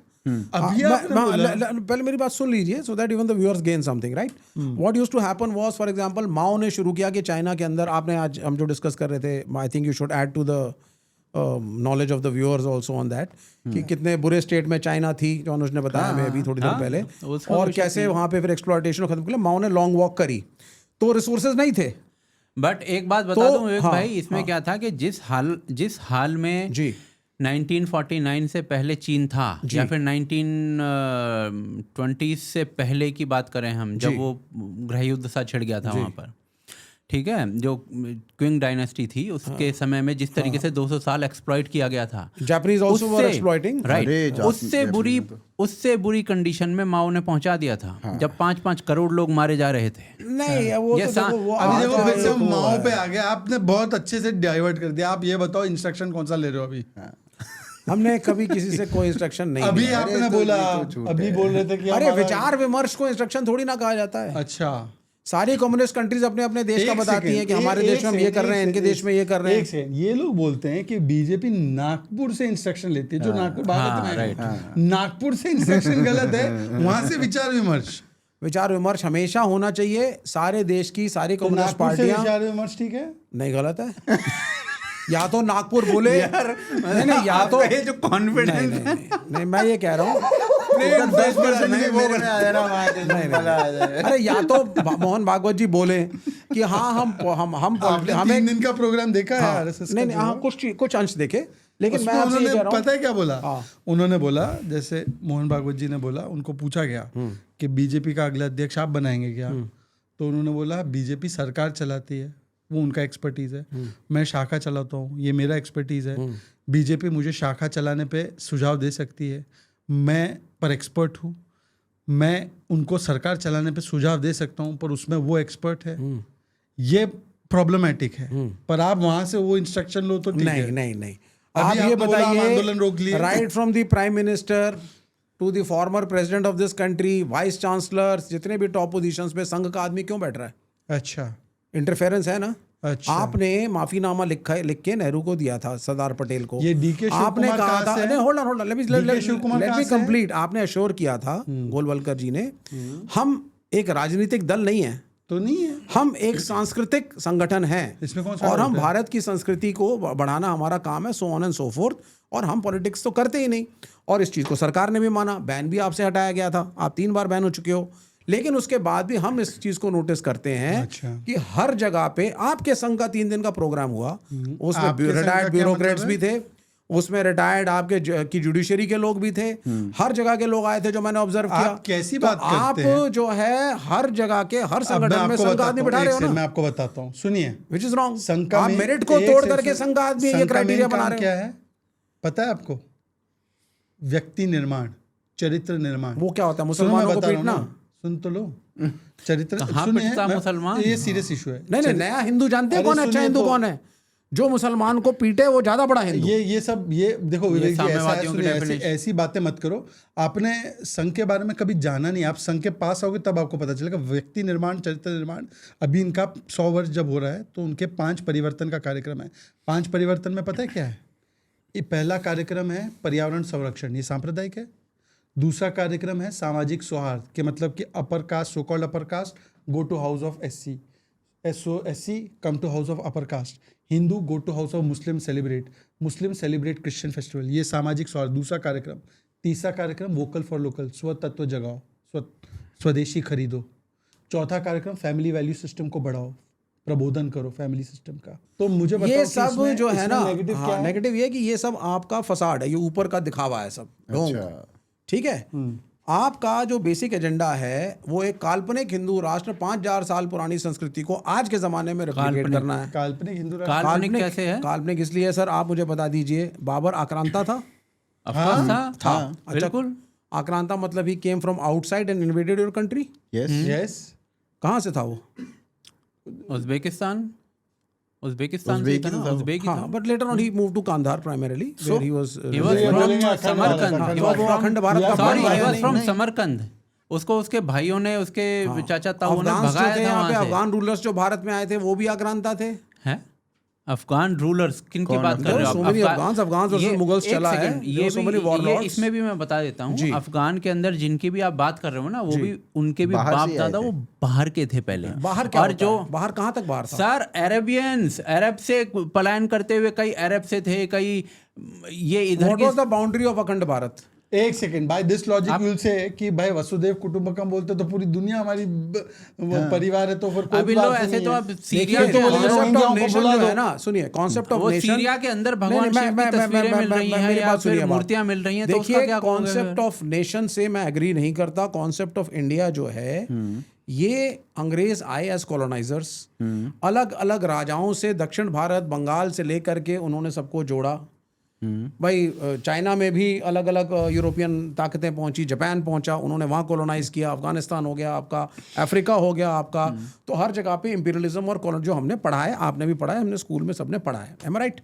अभी आपने बोला। पहले मेरी बात सुन लीजिए, so that even the viewers gain something, right? What used to happen was, for example, Mao ने शुरू किया कि चाइना के अंदर, आपने आज हम जो डिस्कस कर रहे थे, I think you should add to the knowledge of the viewers also on that, कि कितने बुरे स्टेट में चाइना थी, जो अनुज ने बताया हमें अभी थोड़ी देर पहले, उसमें और कैसे वहाँ पे फिर एक्सप्लॉयटेशन खत्म किया। माओ ने लॉन्ग वॉक करी तो रिसोर्सेज नहीं थे। बट एक बात बता दूं विवेक हाँ, भाई, इसमें क्या था कि जिस हाल में जी 1949 से पहले चीन था, या फिर 1920 से पहले की बात करें हम, जब वो गृह युद्ध सा छिड़ गया था वहाँ पर, ठीक है, जो क्विंग डायनेस्टी थी उसके समय में जिस तरीके से 200 साल एक्सप्लॉइट किया गया था, जापानीज आल्सो वर एक्सप्लॉइटिंग, राइट, उससे बुरी कंडीशन में माओ ने पहुंचा दिया था, जब 5-5 करोड़ लोग मारे जा रहे थे। नहीं वो ये तो देखो, वो अभी देखो आज फिर से का हम माओ पे आ गए, आपने बहुत अच्छे से डाइवर्ट कर दिया। आप ये बताओ इंस्ट्रक्शन कौन सा ले रहे हो अभी? हमने कभी किसी से कोई इंस्ट्रक्शन नहीं अभी लिया। आपने बोला, अभी बोल रहे थे कि अरे हमारा- विचार विमर्श को इंस्ट्रक्शन थोड़ी ना कहा जाता है। अच्छा, सारी कम्युनिस्ट कंट्रीज अपने अपने देश का एक बताती सेकंड, हैं कि हमारे देश में हम ये कर रहे हैं, इनके देश में ये कर रहे एक हैं। सेकंड, ये लोग बोलते हैं कि बीजेपी नागपुर से इंस्ट्रक्शन लेती है, जो नागपुर बात है, नागपुर से इंस्ट्रक्शन गलत है, वहां से विचार विमर्श। विचार विमर्श हमेशा होना चाहिए, सारे देश की सारी तो कम्युनिस्ट नागपुर से पार्टियां। विचार विमर्श ठीक है? नहीं, गलत है। या तो नागपुर बोले नहीं, या तो ये जो कॉन्फिडेंस नहीं, मैं ये कह रहा हूँ अरे या तो मोहन भागवत जी बोले कि हाँ हम आपने हमें 3 दिन का प्रोग्राम देखा है आरएसएस का? नहीं, हाँ कुछ अंश देखे, लेकिन मैं उसमें आपसे ये उन्होंने कह रहा हूँ, पता है क्या बोला? हाँ। उन्होंने बोला, जैसे मोहन भागवत जी ने बोला, उनको पूछा गया कि बीजेपी का अगला अध्यक्ष आप बनाएंगे क्या? तो उन्होंने बोला बीजेपी सरकार चलाती है, वो उनका एक्सपर्टीज है, मैं शाखा चलाता हूँ, ये मेरा एक्सपर्टीज है। बीजेपी मुझे शाखा चलाने पे सुझाव दे सकती है, मैं पर एक्सपर्ट हूँ, मैं उनको सरकार चलाने पे सुझाव दे सकता हूँ, पर उसमें वो एक्सपर्ट है। ये प्रॉब्लमेटिक है, पर आप वहां से वो इंस्ट्रक्शन लो तो ठीक है। नहीं अभी आप ये आपने बोला हम आंदोलन रोक बताइए, लिए। Right from the prime minister to the former president of this country, vice chancellor, जितने भी टॉप पोजीशंस पे संघ का आदमी क्यों बैठ रहा है? अच्छा इंटरफेरेंस है ना। अच्छा, आपने माफीनामा लिख के नेहरू को दिया था, सरदार पटेल को। ये डीके शिव आपने कुमार कहा कहाँ था, से है? नहीं hold on, let me complete. आपने अश्योर किया था, गोलवलकर जी ने, हम एक राजनीतिक दल नहीं है, तो नहीं है। हम एक सांस्कृतिक संगठन हैं इसमें कौन सा और doubt हम है? भारत की संस्कृति को बढ़ाना हमारा काम है, so on and so fourth. और हम पॉलिटिक्स तो करते ही नहीं, और इस चीज़ को सरकार ने भी माना, बैन भी आपसे हटाया गया था, आप 3 बार बैन हो चुके हो। लेकिन उसके बाद भी हम इस चीज़ को नोटिस करते हैं अच्छा। कि हर जगह पे आपके संघ का 3 दिन का प्रोग्राम हुआ, उसमें आपके संघ का रिटायर्ड क्या ब्यूरोक्रेट्स मतलब भी थे, उसमें रिटायर्ड आपके की जुडिशरी के लोग भी थे, हर जगह के लोग आए थे जो मैंने ऑब्जर्व किया। आप कैसी तो बात करते हैं? आप जो है हर जगह के हर अब मैं संगठन में आपको संघ बताता आदमी हूँ, बिठा रहे हो एक से ना, मैं आपको बताता हूँ, सुनिए। Which is wrong. संघ का आप main- मेरिट को एक तोड़ से- करके संघ आदमी ये संघ का क्राइटेरिया main बना काम रहे क्या हो। है पता है आपको? व्यक्ति निर्माण, चरित्र निर्माण। वो क्या होता है, सुनो, मैं मुसलमानों को बता रहा हूँ पीटना? ना, सुन तो लो। चरित्र कहाँ सुनिए, पिटता मैं- मुसलमान? ये सीरियस इशू है। नहीं, नया हिंदू जानते हैं अरे कौन है अच्छा सुनिए हिंदू तो- कौन है? जो मुसलमान को पीटे वो ज्यादा बड़ा हिंदू। ये सब ये देखो विवेक जी, ऐसा है, साम्यवादियों की सुनिए, ऐसी definition। ऐसी बातें मत करो। आपने संघ के बारे में कभी जाना नहीं, आप संघ के पास आओगे तब आपको पता चलेगा। व्यक्ति निर्माण, चरित्र निर्माण, अभी इनका 100 वर्ष जब हो रहा है तो उनके 5 परिवर्तन का कार्यक्रम है। 5 परिवर्तन में पता है क्या है? ये पहला कार्यक्रम है पर्यावरण संरक्षण, ये सांप्रदायिक है। दूसरा कार्यक्रम है सामाजिक सौहार्द, के मतलब कि upper caste, so called upper caste go to house of SC, SC come to house of upper caste, Hindu go to house of Muslim celebrate Christian festival, ये सामाजिक सौहार्द दूसरा कार्यक्रम। तीसरा कार्यक्रम वोकल फॉर लोकल, स्वतत्व जगाओ, स्वदेशी खरीदो। चौथा कार्यक्रम फैमिली वैल्यू सिस्टम को बढ़ाओ, प्रबोधन करो फैमिली सिस्टम का। तो मुझे बताओ ये कि सब इसमें- जो है इसमें ना, नेगेटिव क्या हाँ, है? नेगेटिव ये है कि ये सब आपका फसाड है, ये ऊपर का दिखावा है सब ढोंग। अच्छा। ठीक है। आपका जो बेसिक एजेंडा है वो एक काल्पनिक हिंदू राष्ट्र 5000 साल पुरानी संस्कृति को आज के जमाने में रेप्लिकेट करना है। काल्पनिक हिंदू राष्ट्र। काल्पनिक कैसे है? काल्पनिक इसलिए है सर, आप मुझे बता दीजिए, बाबर आक्रांता था? अफकोर्स था। अच्छा, बिल्कुल। आक्रांता मतलब ही came from outside and invaded your country. Yes. Yes, कहाँ से था वो? उज्बेकिस्तान से ही था ना, उज्बेक ही था। हाँ, but later on he move to Kandahar primarily, where he was He was ये from बोलेंगे अखंड समरकंद। भारत, He was वो from- अखंड भारत का Sorry, भाई he was नहीं, from नहीं। समरकंद। उसको उसके भाइयों ने, उसके चाचा ताऊ ने अफगान जो भगाया थे था यहाँ पे, वहाँ से। अफगान रूलर्स जो भारत में आए थे वो भी आक्रांता थे। हैं? अफगान रूलर्स किन की बात कर रहे हो आप? so many Afghans versus ये- Mughals एक चला है। second, There ये were so many भी warlords। इसमें भी मैं बता देता हूँ, जी। अफगान के अंदर जिनकी भी आप बात कर रहे हो ना, वो भी उनके भी बाहर बाप से आए दादा थे। वो बाहर के थे पहले। बाहर क्या और होता जो है? बाहर कहाँ तक बाहर था? सर अरेबियंस, अरब से पलायन करते हुए कई अरब से थे, कई ये इधर What के was the boundary of अखंड भारत? एक second, by this logic will say कि भाई वसुदेव कुटुंबकम बोलते तो पूरी दुनिया हमारी वो परिवार है, तो फिर कोई अभी बात लो ही ऐसे नहीं तो है। अब सीरिया देखिए, के तो बोलेंगे अंदर- रोहिंग्या Concept of को nation बुला जो दो। है ना, सुनिए, कॉन्सेप्ट ऑफ वो नेशन, सीरिया के अंदर भगवान शिव की तस्वीरें मिल रही हैं या फिर मूर्तियां मिल रही हैं, तो उसका देखिए, क्या कहोगे? कॉन्सेप्ट ऑफ नेशन से मैं एग्री नहीं करता। कॉन्सेप्ट ऑफ इंडिया जो है, ये अंग्रेज आए एज कॉलोनाइजर्स, अलग अलग राजाओं से दक्षिण भारत, बंगाल से लेकर के उन्होंने सबको जोड़ा। भाई चाइना में भी अलग अलग यूरोपियन ताकतें पहुंची, जापान पहुंचा, उन्होंने वहाँ कॉलोनाइज किया, अफगानिस्तान हो गया आपका, अफ्रीका हो गया आपका। तो हर जगह पे इंपीरियलिज्म और कॉलोन जो हमने पढ़ा है, आपने भी पढ़ा है, हमने स्कूल में सबने पढ़ा है, एम आई राइट?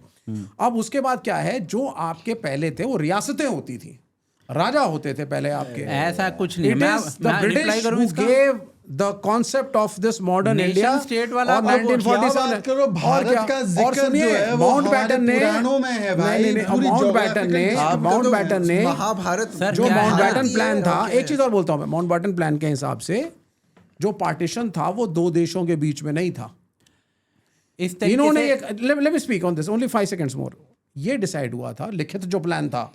अब उसके बाद क्या है, जो आपके पहले थे वो रियासतें होती थी, राजा होते थे पहले आपके। ऐसा कुछ नहीं। It मैं is the मैं reply British करूं who इसका? gave the concept of this modern Nation India state वाला और बात- 1947 क्या बात करो, भारत और क्या? का और जिक्र सुनिए, जो है वो माउंटबैटन ने, पुराणों में है भाई, नहीं, पूरी माउंटबैटन ने, geographical माउंटबैटन ने महाभारत सर, जो क्या है? माउंटबैटन प्लान भारतीय था, और क्या एक चीज और बोलता हूं मैं, माउंटबैटन प्लान के हिसाब से जो पार्टीशन था वो 2 देशों के बीच में नहीं था। इस तरीके इन्होंने से एक, let me speak on this only 5 seconds मोर, ये डिसाइड हुआ था, लिखित जो प्लान था,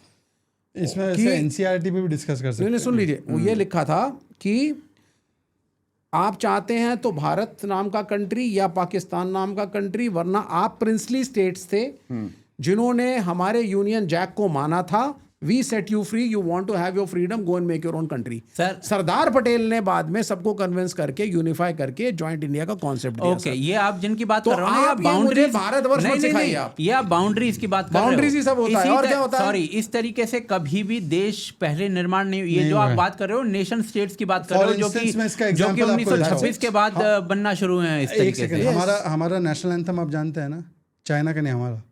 इसमें कि- ऐसे एनसीईआरटी पे भी डिस्कस कर सकते नहीं, हैं। सुन लीजिए, वो ये लिखा था कि आप चाहते हैं तो भारत नाम का कंट्री या पाकिस्तान नाम का कंट्री, वरना आप प्रिंसली स्टेट्स थे जिन्होंने हमारे यूनियन जैक को माना था। We set you free, you want to have your freedom, go and make your own country. सर- सरदार पटेल ने बाद में सबको कन्विंस करके यूनिफाई करके जॉइंट इंडिया का कॉन्सेप्ट दिया। ओके, ये आप जिनकी बात तो कर रहे हो ना, आप ये मुझे भारतवर्ष मत सिखाइए आप। ये आप बाउंड्रीज की बात कर रहे हो। Boundaries ही सब होता है, और क्या होता है? सॉरी, इस तरीके से कभी भी देश पहले निर्माण नहीं, ये जो हुआ आप है। बात कर रहे हो नेशन स्टेट्स की बात कर For रहे हो, जो instance, मैं इसका कि जो कि example आपको 1926 के बाद बनना शुरू हुए हैं इस एक तरीके सेकंड, से। हमारा नेशनल एंथम आप जानते हैं ना, चाइना का नहीं, हमारा।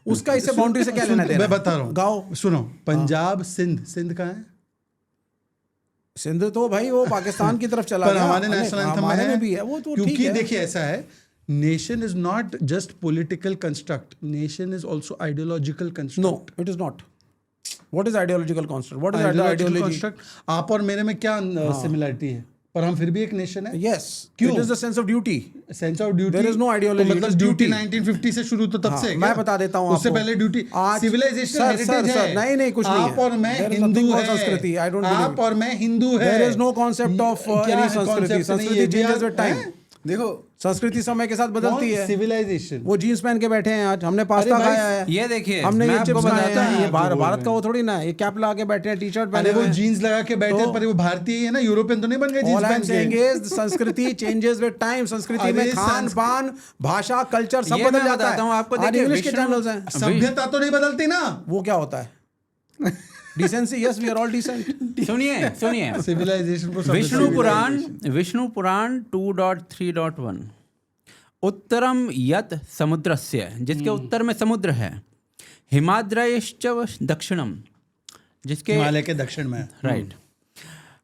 उसका इससे बाउंड्री से क्या लेना देना? मैं बता रहा हूँ, गाओ सुनो, पंजाब, सिंध कहाँ है? सिंध तो भाई वो पाकिस्तान की तरफ चला पर गया। हमारे नहीं, नेशनल एंथम में हमारे है, में भी है वो, तो ठीक क्योंकि है। देखिए ऐसा है, nation is not just political construct, nation is also ideological construct. No, it is not. What is ideological construct? What is ideology? Construct, आप और मेरे में क्या सिमिलरिटी है? पर हम फिर भी एक नेशन है। Yes, क्यों? it is the sense of duty. Sense of duty, There is no ideology, तो it मतलब is ड्यूटी duty. 1950 से शुरू तो तब हाँ, से है मैं क्या? बता देता हूँ उससे आपको। पहले ड्यूटी आज- सिविलाइजेशन सर, हेरिटेज सर, है। नहीं, कुछ नहीं आप है। और मैं There is हिंदू nothing है, called संस्कृति, I don't believe आप it. और मैं हिंदू है। There is no concept of क्या any है संस्कृति। concept? संस्कृति नहीं, ये भी changes आप- with time. हैं? देखो संस्कृति समय के साथ बदलती है। सिविलाइजेशन वो जीन्स पहन के बैठे हैं आज, हमने पास्ता भाई, खाया है, ये देखिए, हमने मैं ये आपको चिप्स खाए बताता हैं, हूँ, ये आप जो बोल भारत रहे का वो हैं। थोड़ी ना है, ये कैप लगा के बैठे हैं, टी शर्ट अरे पहने वो हुए हैं। जीन्स लगा के बैठे तो- पर वो भारतीय है ना, यूरोपियन तो नहीं बन गए जीन्स All I'm पहन saying के। is संस्कृति चेंजेस विद टाइम। संस्कृति अरे में खान पान, भाषा, कल्चर सब ये बदल मैं जाता बताता हूँ है। आपको, आज देखिए, इंग्लिश के विष्णु- चैनल्स हैं, सभ्यता तो नहीं बदलती ना। वो क्या होता है? Decency, yes we are all decent. सुनिए सिविलाइजेशन को विष्णु पुराण 2.3.1 उत्तरम यत समुद्रस्य, जिसके उत्तर में समुद्र है, हिमाद्रयश्च दक्षिणम, जिसके हिमालय के दक्षिण में। राइट,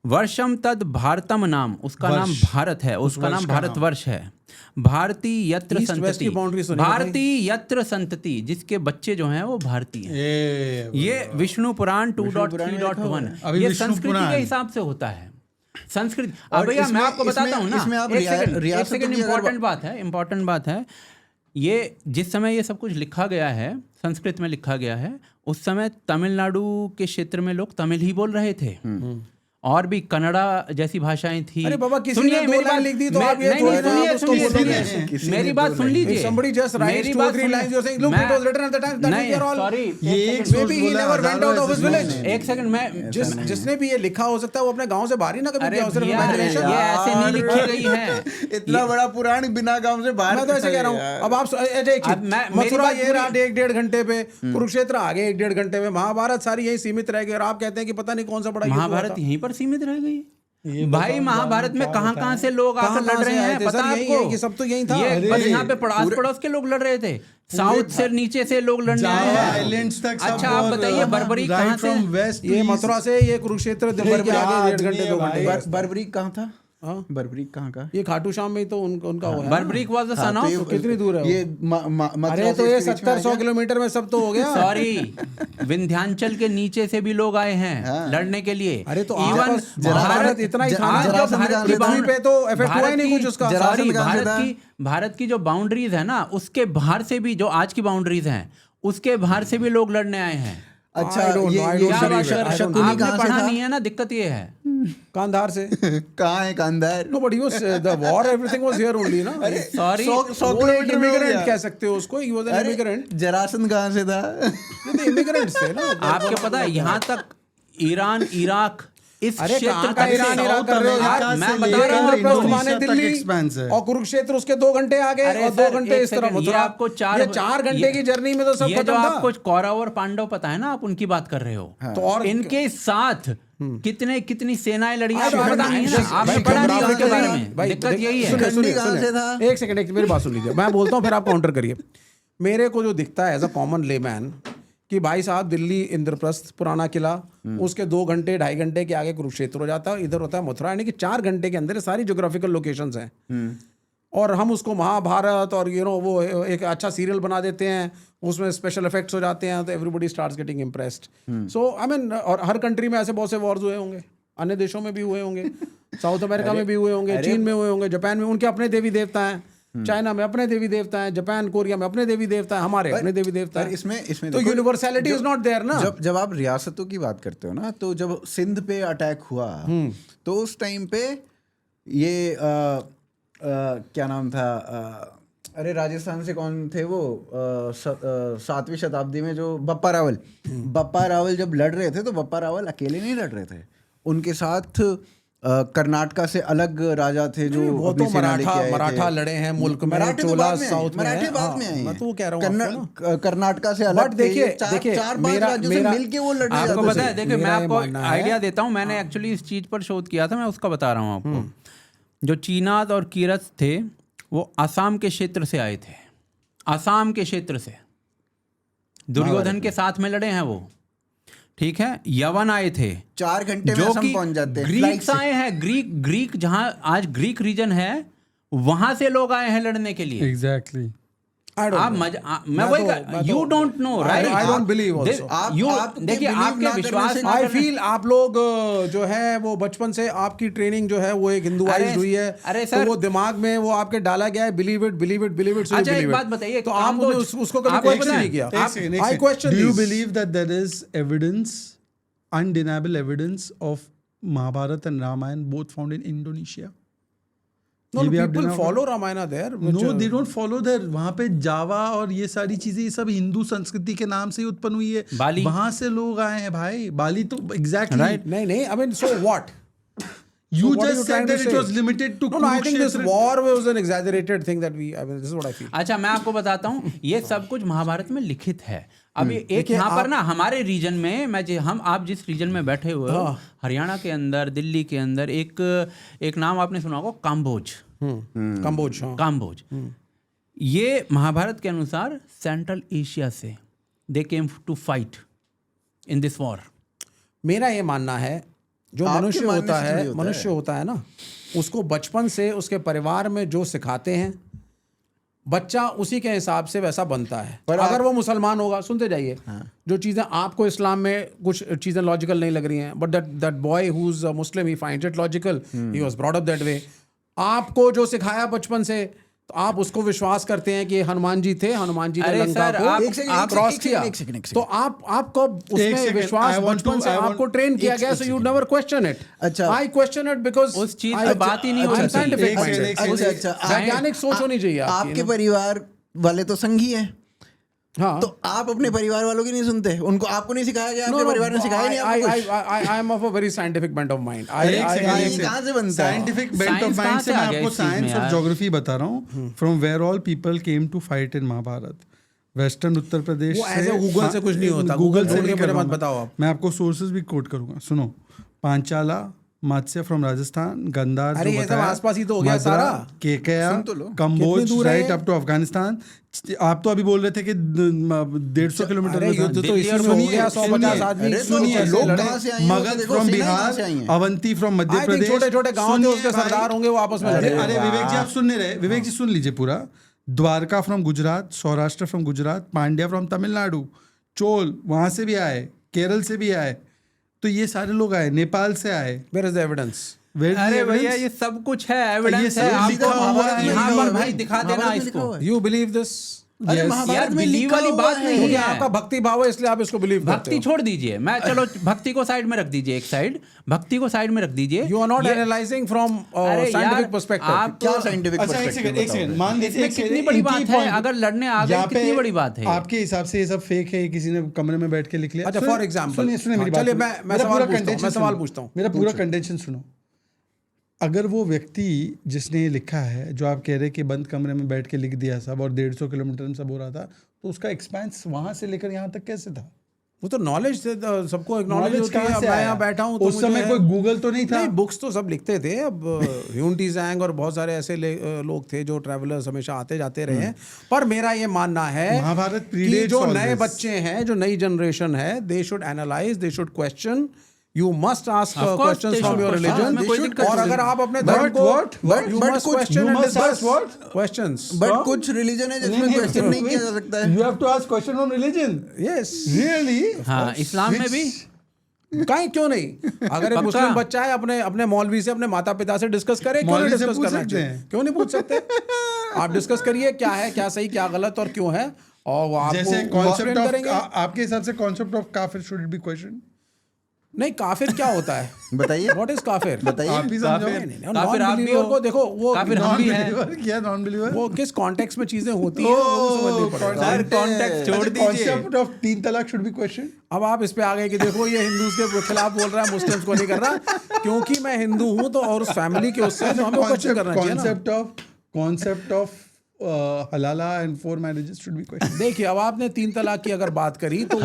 वर्षम तद भारतम नाम, उसका नाम भारत है, उसका नाम भारतवर्ष है। भारतीय यत्र East west की boundary संतति, सुनिए भाई। भारतीय यत्र संतति, जिसके बच्चे जो हैं वो भारतीय हैं। ये विष्णु पुराण 2.3.1 अभी ये विष्णु संस्कृति पुराण। के हिसाब से होता है। संस्कृति, और अब भैया मैं इसमें- आपको बताता इसमें- हूँ ना, इसमें आप एक सेकंड रियासतों की अगर इम्पोर्टेंट बात है। ये जिस समय ये सब कुछ लिखा गया है, संस्कृत में लिखा गया है, उस समय तमिलनाडु के क्षेत्र में लोग तमिल ही बोल रहे थे, और भी कन्नड़ा जैसी भाषाएं थी। अरे बाबा, किसी सुनिए, ने दो मेरी लाइन बात- लिख दी तो मैं- आप ये नहीं, थोड़ी नहीं, ना सुनिए, आप उसको सुनिए, बोलोगे। सुनिए, किसी ने मेरी दो बात लाइन सुन लीजिए। If somebody just writes मेरी 2 or बात 3 सुन- lines, you're saying, look, मैं- it was written at the time, that नहीं, we are all- sorry, ये एक Maybe he never went out of his village. एक सेकंड, मैं जिसने भी ये लिखा हो सकता है वो अपने गांव से बाहर ही ना कभी अरे गया हो, सिर्फ भैया, imagination। ये ऐसे नहीं लिखी गई है। इतना बड़ा पुराण बिना गांव से बाहर मैं तो ऐसे कह रहा हूँ। अब आप एक अब मैं- मेरी मथुरा बात ये पूरी- रहा 1-1.5 घंटे पे, कुरुक्षेत्र आगे 1-1.5 घंटे में, महाभारत सारी यही सीमित रह गई, और आप कहते हैं कि पता नहीं कौन सा बड़ा युद्ध हुआ महाभारत था। यहीं पर सीमित रह गई। भाई महाभारत में कहाँ से लोग आकर लड़ रहे हैं, पता है यही है आपको? कि सब तो यही था। ये अरे, बस यहाँ पे आस पड़ोस के लोग लड़ रहे थे, साउथ से नीचे से लोग लड़ने आए हैं। आइलैंड्स तक सब। अच्छा, आप बताइए बर्बरी कहाँ से? वेस्ट ये मथुरा से, ये कुरुक्षेत्र दिल्ली के आगे 1.5 घंटे 2 घंटे। बर्बरीक कहाँ था? हाँ? बर्बरीक कहाँ का? ये खाटू श्याम में ही तो उनका वो है। बर्बरीक वाज द सन तो ऑफ। ये- कितनी दूर है वो? ये मथुरा अरे से तो ये इसके बीच में आ 70-100 गया। किलोमीटर में सब तो हो गया। सॉरी, विंध्याचल के नीचे से भी लोग आए हैं लड़ने के लिए। अरे तो इवन आसपास भारत इतना ही था ना, जरासंध भारत की कहाँ पृथ्वी था? पे तो इफेक्ट हुआ ही नहीं कुछ उसका। जरासंध सॉरी, कहाँ से था? भारत की जो बाउंड्रीज है ना, उसके बाहर से भी, जो आज की बाउंड्रीज हैं, उसके बाहर से भी लोग लड़ने आए हैं। अच्छा, I don't know, I don't क्या believe बात it. कर I रहे don't हो? know. आपने कहाँ से पढ़ा था? नहीं है ना, दिक्कत ये है। कांधार से। कहाँ है Kandahar? No, but he was the war, everything was here only ना। सॉरी, 100 वो एक किलोमीटर में हो immigrant गया। कह सकते हो उसको, he was an अरे, immigrant। जरासंध कहाँ से था? ये तो immigrants थे ना। आपको पता है यहाँ तक ईरान, इराक, इस अरे क्षेत्र कहाँ का तक से- ईरान इराक कर रहे हो यार? अमेरिका मैं से बता लेकर रहा हूँ, इंद्रप्रस्थ इंडोनेशिया माने तक दिल्ली expanse है। और कुरुक्षेत्र उसके 2 घंटे आगे, अरे और 2 सर, घंटे एक इस तरफ सेकंड, ये मथुरा। आपको ये 4 घंटे की जर्नी में तो सब ये जो खत्म था। आपको कौरव और पांडव पता है ना, आप उनकी बात कर रहे हो। तो और इनके साथ कितनी सेनाएं लड़ी हैं, आप आपको पता नहीं है ना, आपने पढ़ा नहीं भाई, उसके बारे भाई, में। भाई, दिक्कत यही है। सुनिए, सुनिए, कहाँ से सुनिए। था? एक सेकंड, मेरी बात सुन लीजिए, मैं बोलता हूँ फिर आप काउंटर करिए। मेरे को जो दिखता है एज अ कॉमन लेमैन कि भाई साहब, दिल्ली इंद्रप्रस्थ पुराना किला, उसके 2 घंटे 2.5 घंटे के आगे कुरुक्षेत्र हो जाता है, इधर होता है मथुरा, यानी कि 4 घंटे के अंदर ये सारी ज्योग्राफिकल लोकेशंस हैं। और हम उसको महाभारत और वो एक अच्छा सीरियल बना देते हैं, उसमें स्पेशल इफेक्ट्स हो जाते हैं, तो everybody starts getting impressed. So I mean, और हर कंट्री में ऐसे बहुत से वॉर्स हुए होंगे, अन्य देशों में भी हुए होंगे, साउथ अमेरिका में भी हुए होंगे, चीन में हुए होंगे, जापान में उनके अपने देवी देवता हैं, चाइना में अपने देवी देवता हैं, जापान कोरिया में अपने देवी देवता हैं, हमारे अपने देवी देवता हैं। इसमें तो यूनिवर्सैलिटी इज नॉट देयर ना। जब आप रियासतों की बात करते हो ना, तो जब सिंध पे अटैक हुआ, तो उस टाइम पे ये क्या नाम था, अरे राजस्थान से कौन थे वो, 7वीं शताब्दी में जो बप्पा रावल जब लड़ रहे थे, तो बप्पा रावल अकेले नहीं लड़ रहे थे, उनके साथ कर्नाटका से अलग राजा थे जो वो अपनी तो सेना लेके आए थे। मराठा लड़े हैं मुल्क में, मराठे तो चोला बाद में आए, साउथ में मराठे है। बाद में हाँ, आए मैं तो वो कह रहा हूँ आपको ना। कर्नाटका से बट अलग थे, देखिए, ये देखिए, 4-5 मेरा- राज्यों से मेरा- मिलके वो लड़ आपको जाते पता थे। है, देखिए मैं मेरा ये आपको मानना है। आइडिया देता हूँ, मैंने एक्चुअली इस चीज पर शोध किया था, मैं उसका बता रहा हूँ आपको। जो चीनाद और कीरत थे, वो आसाम के क्षेत्र से आए थे, आसाम के क्षेत्र से दुर्योधन के साथ में लड़े हैं वो, ठीक है। यवन आए थे 4 घंटे में जो असम कि पहुंच जाते हैं फ्लाइट ग्रीक्स से। आए हैं, ग्रीक जहां आज ग्रीक रीजन है, वहां से लोग आए हैं लड़ने के लिए। एग्जैक्टली। I don't आप know. मैं वही you don't know right I don't believe also. आपके देखिए believe आपके ना करने विश्वास से- ना I करने- feel आप लोग जो है वो बचपन से आपकी ट्रेनिंग जो है वो एक हिंदुआइज्ड अरे- हुई है, अरे तो सर- वो दिमाग में वो आपके डाला गया है, believe it believe it believe it, अच्छा, एक बात बताइए, तो आपने काम्बोज- उसको कभी आपको क्वेश्चन पता नहीं है? किया. एक सेकंड, एक I second. question Do you these. believe that there is evidence, undeniable evidence of Mahabharata and Ramayana both found in Indonesia? No, ये भी आप people deny follow Ramayana there. No they don't follow there. वहाँ पे जावा और ये सारी चीजें ये सब हिंदू संस्कृति के नाम से ही उत्पन्न हुई है. बाली. वहाँ से लोग आए हैं भाई. बाली तो एग्जैक्टली नहीं नहीं, I mean, so what? You what are just you said trying to that it say? was limited to No, I think this Kurukshetra. war was an exaggerated thing that I mean, this is what I feel. अच्छा मैं आपको बताता हूँ ये सब कुछ महाभारत में लिखित है. अभी एक देखिए, यहाँ पर आप- ना हमारे रीजन में आप जिस रीजन में बैठे हुए हो, हरियाणा के अंदर, दिल्ली के अंदर एक नाम आपने सुना होगा, काम्बोज. कंबोज. हाँ. काम्बोज ये महाभारत के अनुसार सेंट्रल एशिया से they came to fight in this war. मेरा ये मानना है जो आपके मनुष्य मानने होता से थोड़ी है, होता मनुष्य होता है ना, उसको बचपन से उसके परिवार में जो सिखाते हैं बच्चा उसी के हिसाब से वैसा बनता है. पर अगर वो मुसलमान होगा, सुनते जाइए, जो चीज़ें आपको इस्लाम में कुछ चीज़ें लॉजिकल नहीं लग रही हैं, but that boy who is Muslim he finds it logical, he was brought up that way. आपको जो सिखाया बचपन से, तो आप उसको विश्वास करते हैं कि हनुमान जी थे, हनुमान जी ने अरे लंका सर, को आप- एक सेकंड, एक क्रॉस सेकंड, किया. एक सेकंड, एक सेकंड. तो आपको एक उसमें सेकंड, विश्वास I want बचपन to- से I want- आपको ट्रेन किया एक गया, so you never question it. अच्छा. I question it because उस चीज I- पे बात ही नहीं I'm होनी चाहिए. scientific एक minded. सेकंड, उस- अच्छा. वैज्ञानिक सोच होनी चाहिए आपकी आपके ना. परिवार वाले तो संघी हैं, हाँ. तो आप अपने परिवार वालों की नहीं सुनते, उनको आपको नहीं सिखाया गया, आपके परिवार ने सिखाया नहीं आपको कुछ? I am of a very scientific bent of mind. एक सेकंड, कहाँ से बनता है? साइंटिफिक बेंट Science ऑफ कहाँ माइंड से से मैं आ गया आपको इस चीज में साइंस और यार? ज्योग्राफी बता रहा हूँ. From where all people came to fight in Mahabharat. Western Uttar Pradesh वो ऐसे Google से कुछ नहीं होता. गूगल Google से ढूंढ नहीं के कर मुझे रहा मत हूँ बताओ आप. मैं आपको सोर्सेज भी कोट करूंगा. सुनो, पांचाला, मत्स्य फ्रॉम राजस्थान, गंधार अरे जो ये सब बताया, आसपास ही तो हो गया मद्रा, सारा. केकया, सुन तो लो. कंबोज, कितनी दूर है राइट ये? Up to Afghanistan. आप तो अभी बोल रहे थे कि 150 किलोमीटर अरे में था. युद्ध तो दिल्ली इसी और में हो सुनिए, गया, 150 आदमी. अरे तो सुनिए, लोग लड़े. कहाँ से आए हैं? मगध देखो, फ्रॉम सेना कहाँ से आई बिहार, है? Avanti from Madhya I think प्रदेश. छोटे-छोटे गांव थे, सुनिए उसके भाई. सरदार होंगे, वो आपस में अरे लड़े. अरे विवेक जी आप सुन नहीं रहे. विवेक जी सुन लीजिए पूरा. Dwarka from Gujarat, Saurashtra from Gujarat, Pandya from Tamil Nadu, Chola वहां से भी आए, केरल से भी आए. तो ये सारे लोग आए, नेपाल से आए. Where is the evidence? Where is the अरे भैया evidence? ये सब कुछ है, ये एविडेंस सब है. लिखा आपको हुआ है. यहाँ लिखा पर हुआ भाई है. दिखा देना महाभारत में लिखा इसको. हुआ है. You believe this? अरे Yes. महाभारत यार में बिलीव लिखा वाली हुआ बात है. नहीं क्योंकि है. आपका भक्ति भाव है, इसलिए आप इसको बिलीव करते भक्ति हो. छोड़ दीजिए. मैं चलो भक्ति को साइड में रख दीजिए, एक साइड भक्ति को साइड में रख दीजिए. You are not ये- analyzing from अरे scientific यार, perspective. आप क्या साइंटिफिक अच्छा एक सेकंड, एक सेकंड. मान लीजिए इसमें एक सेकंड, कितनी बड़ी इनकी बात है, point- अगर लड़ने आ यहाँ गए कितनी पे बड़ी बात है ये? आपके हिसाब से ये सब फेक है, किसी ने कमरे में बैठ के लिख लिया. अच्छा, सुनिए- for example. सुनिए सुनिए मेरी हाँ, चलिए, बात. मैं मेरा सवाल पूरा पूछता हूँ, contention मैं सवाल सुनो. पूछता हूँ. मेरा पूरा कंटेंशन सुनो. अगर वो व्यक्ति जिसने ये लिखा है, जो आप कह रहे हैं कि बंद कमरे में बैठ के लिख दिया सब और 150 किलोमीटर में सब हो रहा था, तो उसका एक्सपेंस वहां से लेकर यहाँ तक कैसे था? वो तो नॉलेज से सबको एक्नॉलेज Knowledge होती है. कहाँ अब से मैं आया? यहाँ बैठा हूँ तो उस मुझे मुझे समय कोई गूगल तो नहीं था. नहीं, बुक्स तो सब लिखते थे. अब ह्यून टी ज़ैंग और बहुत सारे ऐसे लोग थे जो ट्रैवलर्स हमेशा आते जाते रहे हैं. पर मेरा ये मानना है महाभारत कि predates जो all नए this. बच्चे हैं, जो नई जनरेशन है, they should analyse, they should question. You must ask Of course, questions they from should your question. religion. उसमें कोई दिक्कत और नहीं. अगर आप अपने But धर्म को what? you but must कुछ- question you and must discuss ask what? questions. But कुछ रिलीजन है जिसमें क्वेश्चन नहीं किया जा सकता है. You have to ask question on religion. Yes. Really? हाँ, इस्लाम में भी कहीं क्यों नहीं? अगर एक पक्का? मुस्लिम बच्चा है, अपने अपने मौलवी से, अपने माता पिता से डिस्कस करे. क्यों नहीं मौलवी से डिस्कस पूछ करना सकते चाहिए? हैं. क्यों नहीं पूछ सकते? आप डिस्कस करिए क्या है, क्या सही, क्या गलत और क्यों है, और वो आपको जैसे वो कॉन्सेप्ट explain ऑफ करेंगे. आपके हिसाब से कॉन्सेप्ट ऑफ काफिर शुड बी क्वेश्चन. नहीं, काफिर क्या होता है? बताइए. व्हाट इज काफिर? बताइए. आप ही समझो. नहीं, नहीं, काफिर आप भी non-believer हो. को देखो, वो काफिर हम भी हैं. Non-believer क्या नॉन बिलीवर? वो किस कॉन्टेक्स्ट में चीजें होती हैं वो समझनी पड़ेगा. सर कॉन्टेक्स्ट छोड़ दीजिए. कॉन्सेप्ट ऑफ 3 तलाक शुड बी क्वेश्चन. अब आप इस पे आ गए कि देखो ये हिंदूज के खिलाफ बोल रहा है, मुस्लिम्स को नहीं कर रहा. क्योंकि मैं हिंदू हूं तो और उस फैमिली के उससे तो हमें क्वेश्चन करना चाहिए ना. Concept of halala and 4 marriages should be question. देखिए, अब आपने 3 तलाक की अगर बात करी तो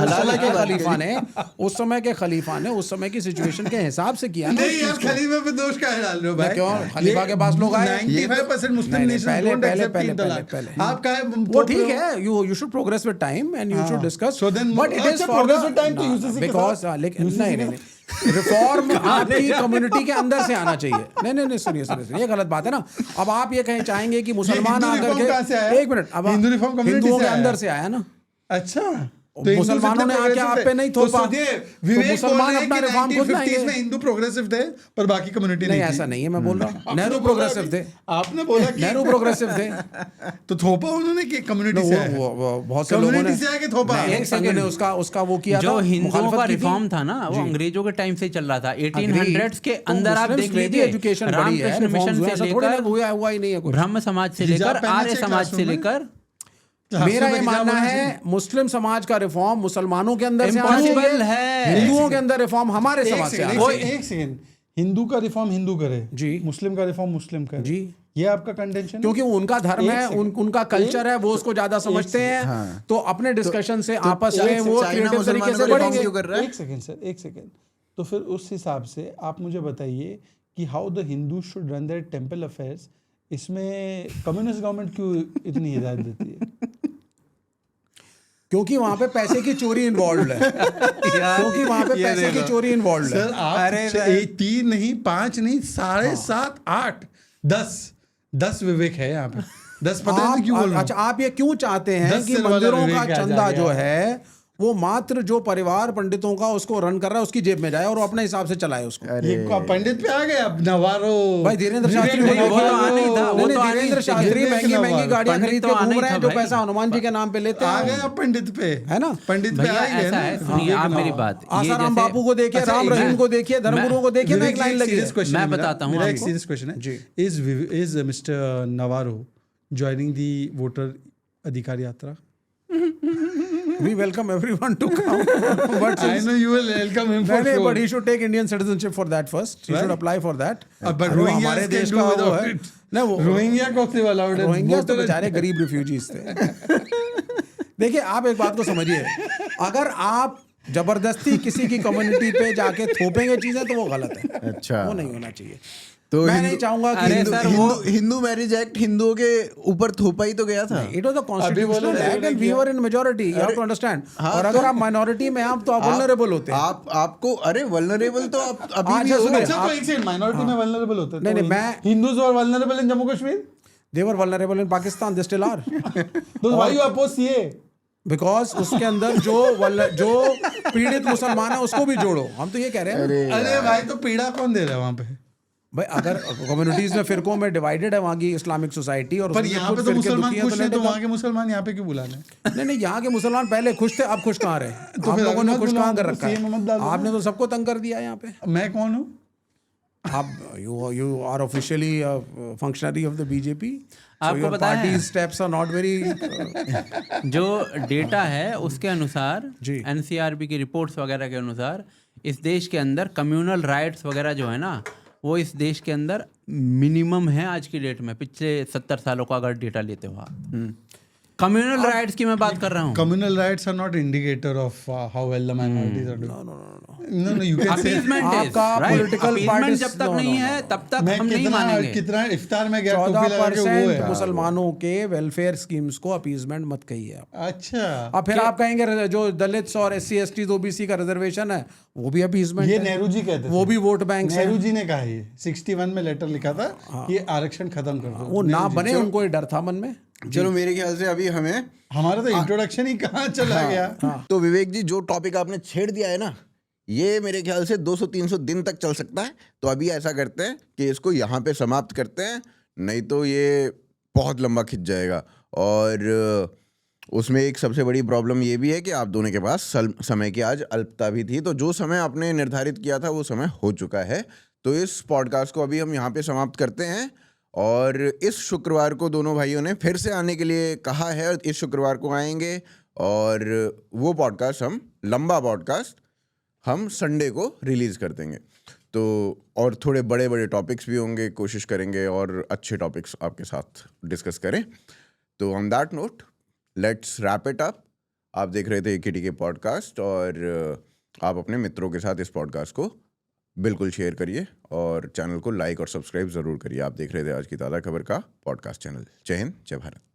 उस समय के खलीफा ने उस समय की सिचुएशन के हिसाब से किया ना. नहीं यार, खलीफा पे दोष क्या डाल रहे हो भाई? क्यों? खलीफा के पास लोग आए. 95% मुस्लिम नहीं, नेशन पहले डोंट एक्सेप्ट 3 पहले तलाक. आप क्या वो ठीक है, you should progress with time and you should discuss. So then- but it is अच्छा, for progress the- with time तो nah, UCC के because साथ? लेकिन UCC नहीं के नहीं रिफॉर्म आपकी कम्युनिटी के अंदर से आना चाहिए। नहीं सुनिए, ये गलत बात है ना। अब आप ये कहीं चाहेंगे कि मुसलमान आकर के, एक मिनट, अब हिंदू रिफॉर्म कम्युनिटी हिंदुओं से के आया। अंदर से आया ना। अच्छा, मुसलमानों ने आके आप पे नहीं थोपा, विवेक मुसलमान अपना रिफॉर्म खुद लाएंगे। में हिंदू प्रोग्रेसिव थे पर बाकी कम्युनिटी नहीं, नहीं थी। ऐसा नहीं है, मैं बोल रहा हूँ नेहरू प्रोग्रेसिव थे। आपने बोला कि नेहरू प्रोग्रेसिव थे, तो थोपा उन्होंने कि कम्युनिटी से आया। वो बहुत से लोगों ने कम्युनिटी से आके थोपा। एक संघ ने उसका वो किया जो था, हिंदुओं मुखालफत का की थी। रिफॉर्म था ना, वो अंग्रेजों के टाइम से चल रहा था। 1800s के तो अंदर आप मुस्लिम्स देख में भी लीजिए, एजुकेशन बड़ी है, रामकृष्ण रिफॉर्म्स मिशन हुए, से ऐसा थोड़ी ना लेकर हुआ ही नहीं है कुछ। ब्रह्म समाज से हिजाब लेकर पहनना आर्य चाहिए समाज से क्लासरूम में। लेकर मेरा ये हिजाब मानना होना है चाहिए। मुस्लिम समाज का रिफॉर्म मुसलमानों के अंदर से आना Impossible चाहिए, है। हिंदुओं के अंदर रिफॉर्म हमारे समाज से आना चाहिए। एक सेकंड, हिंदू का रिफॉर्म हिंदू करे जी। मुस्लिम का रिफॉर्म मुस्लिम करे जी। ये आपका कंटेंशन क्योंकि वो उनका धर्म है, उनका कल्चर है, वो उसको ज्यादा समझते हैं। हाँ। तो अपने डिस्कशन से आपस में एक वो चाइना क्रिएटिव तरीके मुसलमानों से का बढ़ेंगे। रिफॉर्म क्यों कर रहा है? एक सेकंड सर, एक सेकंड। तो फिर उस हिसाब से आप मुझे बताइए कि how the Hindu should run their temple affairs, इसमें कम्युनिस्ट गवर्नमेंट क्यों इतनी हिदायत देती है? क्योंकि वहां पे पैसे की चोरी इन्वॉल्व है। क्योंकि वहां पे पैसे की चोरी इन्वॉल्व है। सर आप 3 नहीं 5 नहीं 7.5 8 10 विवेक है यहाँ पे। 10 पता नहीं क्यों बोल रहा हूँ। अच्छा, आप ये क्यों चाहते हैं 10 कि सेल वाला मंदिरों विवेक का आ जा चंदा गया। जो है वो मात्र जो परिवार पंडितों का उसको रन कर रहा है उसकी जेब में जाए और वो अपने हिसाब से चलाए उसको? ये पंडित पे आ गए अब नवारो। भाई धीरेन्द्र शास्त्री नहीं, वो तो आना ही था, वो तो आना ही धीरेन्द्र था। शास्त्री विवेक महंगी महंगी नवारो। गाड़ियां पंडित खरीद तो के आना घूम ही रहे हैं, था जो भाई। पैसा हनुमान जी के नाम पे लेते आ हैं, गए अब पंडित पे, है ना? पंडित पे भैया आ गए ऐसा ना। है, सुनिए आप मेरी बात, ये आसाराम जैसे बापू को देखिए, अच्छा, राम एक रहीम मिनट। को देखिए, धर्मगुरुओं को देखिए ना, एक लाइन लगी है। मैं बताता हूँ मेरा एक आपको। सीरियस क्वेश्चन है। जी। Is mister Navarro joining the voter Adhikar Yatra? We welcome everyone to come. But I know you will welcome him for नहीं, sure. but he should take Indian citizenship for that first. He should Right. apply for that. But अरे वो Rohingyas हमारे can देश do का वो without है। it. नहीं, वो रोहिंग्या को क्यों allowed है? रोहिंग्यास तो Voter- बेचारे गरीब रिफ्यूजीज थे। देखिए आप एक बात को समझिए, अगर आप जबरदस्ती किसी की कम्युनिटी पे जाके थोपेंगे चीजें तो वो गलत है। अच्छा। वो नहीं होना चाहिए। तो मैं नहीं चाहूंगा कि अरे Hindu- sir, Hindu marriage act हिंदुओं के ऊपर थोपा ही तो गया था। It was a constitutional बोला act and we were in majority. You have to understand. हाँ, और तो- अगर आप माइनॉरिटी में आप तो आप vulnerable होते हैं। आपको अरे वल्नरेबल तो आप अभी भी अच्छा, हो। सुनिए, अच्छा, तो एक सेकंड, माइनॉरिटी में वल्नरेबल होते हैं। नहीं, नहीं, मैं- हिंदूज और vulnerable in Jammu Kashmir. They were vulnerable in Pakistan. They still are. तो why you oppose CA? Because उसके अंदर जो पीड़ित मुसलमान है उसको भी जोड़ो। हम तो ये कह रहे हैं ना। अरे भाई, तो पीड़ा कौन दे रहा है वहाँ पे? भाई अगर कम्युनिटीज में फिरकों में डिवाइडेड है वहाँ की इस्लामिक सोसाइटी और पर उसमें यहाँ कुछ पे तो फिरके मुसलमान दुखी हैं, खुश तो हैं, तो let it वहाँ के मुसलमान यहाँ पे क्यों बुलाने? come। नहीं, यहाँ के मुसलमान पहले खुश थे, अब खुश कहाँ रहे? आप फिर लोगों ने मत खुश बुलाओ, कहाँ कर तो रखा CM मत डालो है? ना। आपने तो सबको तंग कर दिया है यहाँ पे। मैं कौन हूँ? आप you are officially functionary of the BJP. आपको पता है- party steps are not very. जो डेटा है उसके अनुसार, जी। एनसीआरबी की रिपोर्ट्स वगैरह के अनुसार, इस देश के अंदर कम्युनल राइट्स वगैरह जो है ना, वो इस देश के अंदर मिनिमम है आज की डेट में, पिछले 70 सालों का अगर डेटा लेते हो आप। कम्युनल राइट्स की मैं बात कर रहा हूँ। Communal rights are not indicator of how well the minorities are doing. No, you can say. Appeasement is, आपका right? political Appeasement parties- जब तक no, नहीं no, है तब तक मैं हम नहीं कितना मानेंगे। कितना इफ्तार में गया टोपी लगा के वो 14% है। मुसलमानों के वेलफेयर स्कीम्स को अपीजमेंट मत कहिए आप। अच्छा, अब फिर आप कहेंगे जो दलित्स और SC ST OBC का रिजर्वेशन है वो भी अपीजमेंट ये है। नेहरू जी कहते थे। वो भी वोट बैंक से नेहरू जी ने कहा ये 61 में लेटर लिखा था कि ये आरक्षण खत्म कर दो। वो ना बने, उनको ये डर था मन में। चलो मेरे ख्याल से अभी हमें हमारा तो इंट्रोडक्शन ही कहाँ चला गया। तो विवेक जी जो टॉपिक आपने छेड़ दिया है ना, ये मेरे ख्याल से 200-300 दिन तक चल सकता है। तो अभी ऐसा करते हैं कि इसको यहाँ पे समाप्त करते हैं, नहीं तो ये बहुत लंबा खिंच जाएगा। और उसमें एक सबसे बड़ी प्रॉब्लम ये भी है कि आप दोनों के पास समय की आज अल्पता भी थी। तो जो समय आपने निर्धारित किया था वो समय हो चुका है। तो इस पॉडकास्ट को अभी हम यहाँ पे समाप्त करते हैं। और इस शुक्रवार को दोनों भाइयों ने फिर से आने के लिए कहा है, और इस शुक्रवार को आएंगे। और वो पॉडकास्ट हम लंबा पॉडकास्ट हम संडे को रिलीज़ कर देंगे। तो और थोड़े बड़े बड़े टॉपिक्स भी होंगे, कोशिश करेंगे और अच्छे टॉपिक्स आपके साथ डिस्कस करें। तो on that note let's wrap it up. आप देख रहे थे किटी के पॉडकास्ट, और आप अपने मित्रों के साथ इस पॉडकास्ट को बिल्कुल शेयर करिए और चैनल को लाइक और सब्सक्राइब ज़रूर करिए। आप देख रहे थे आज की ताज़ा खबर का पॉडकास्ट चैनल। जय हिंद, जय भारत।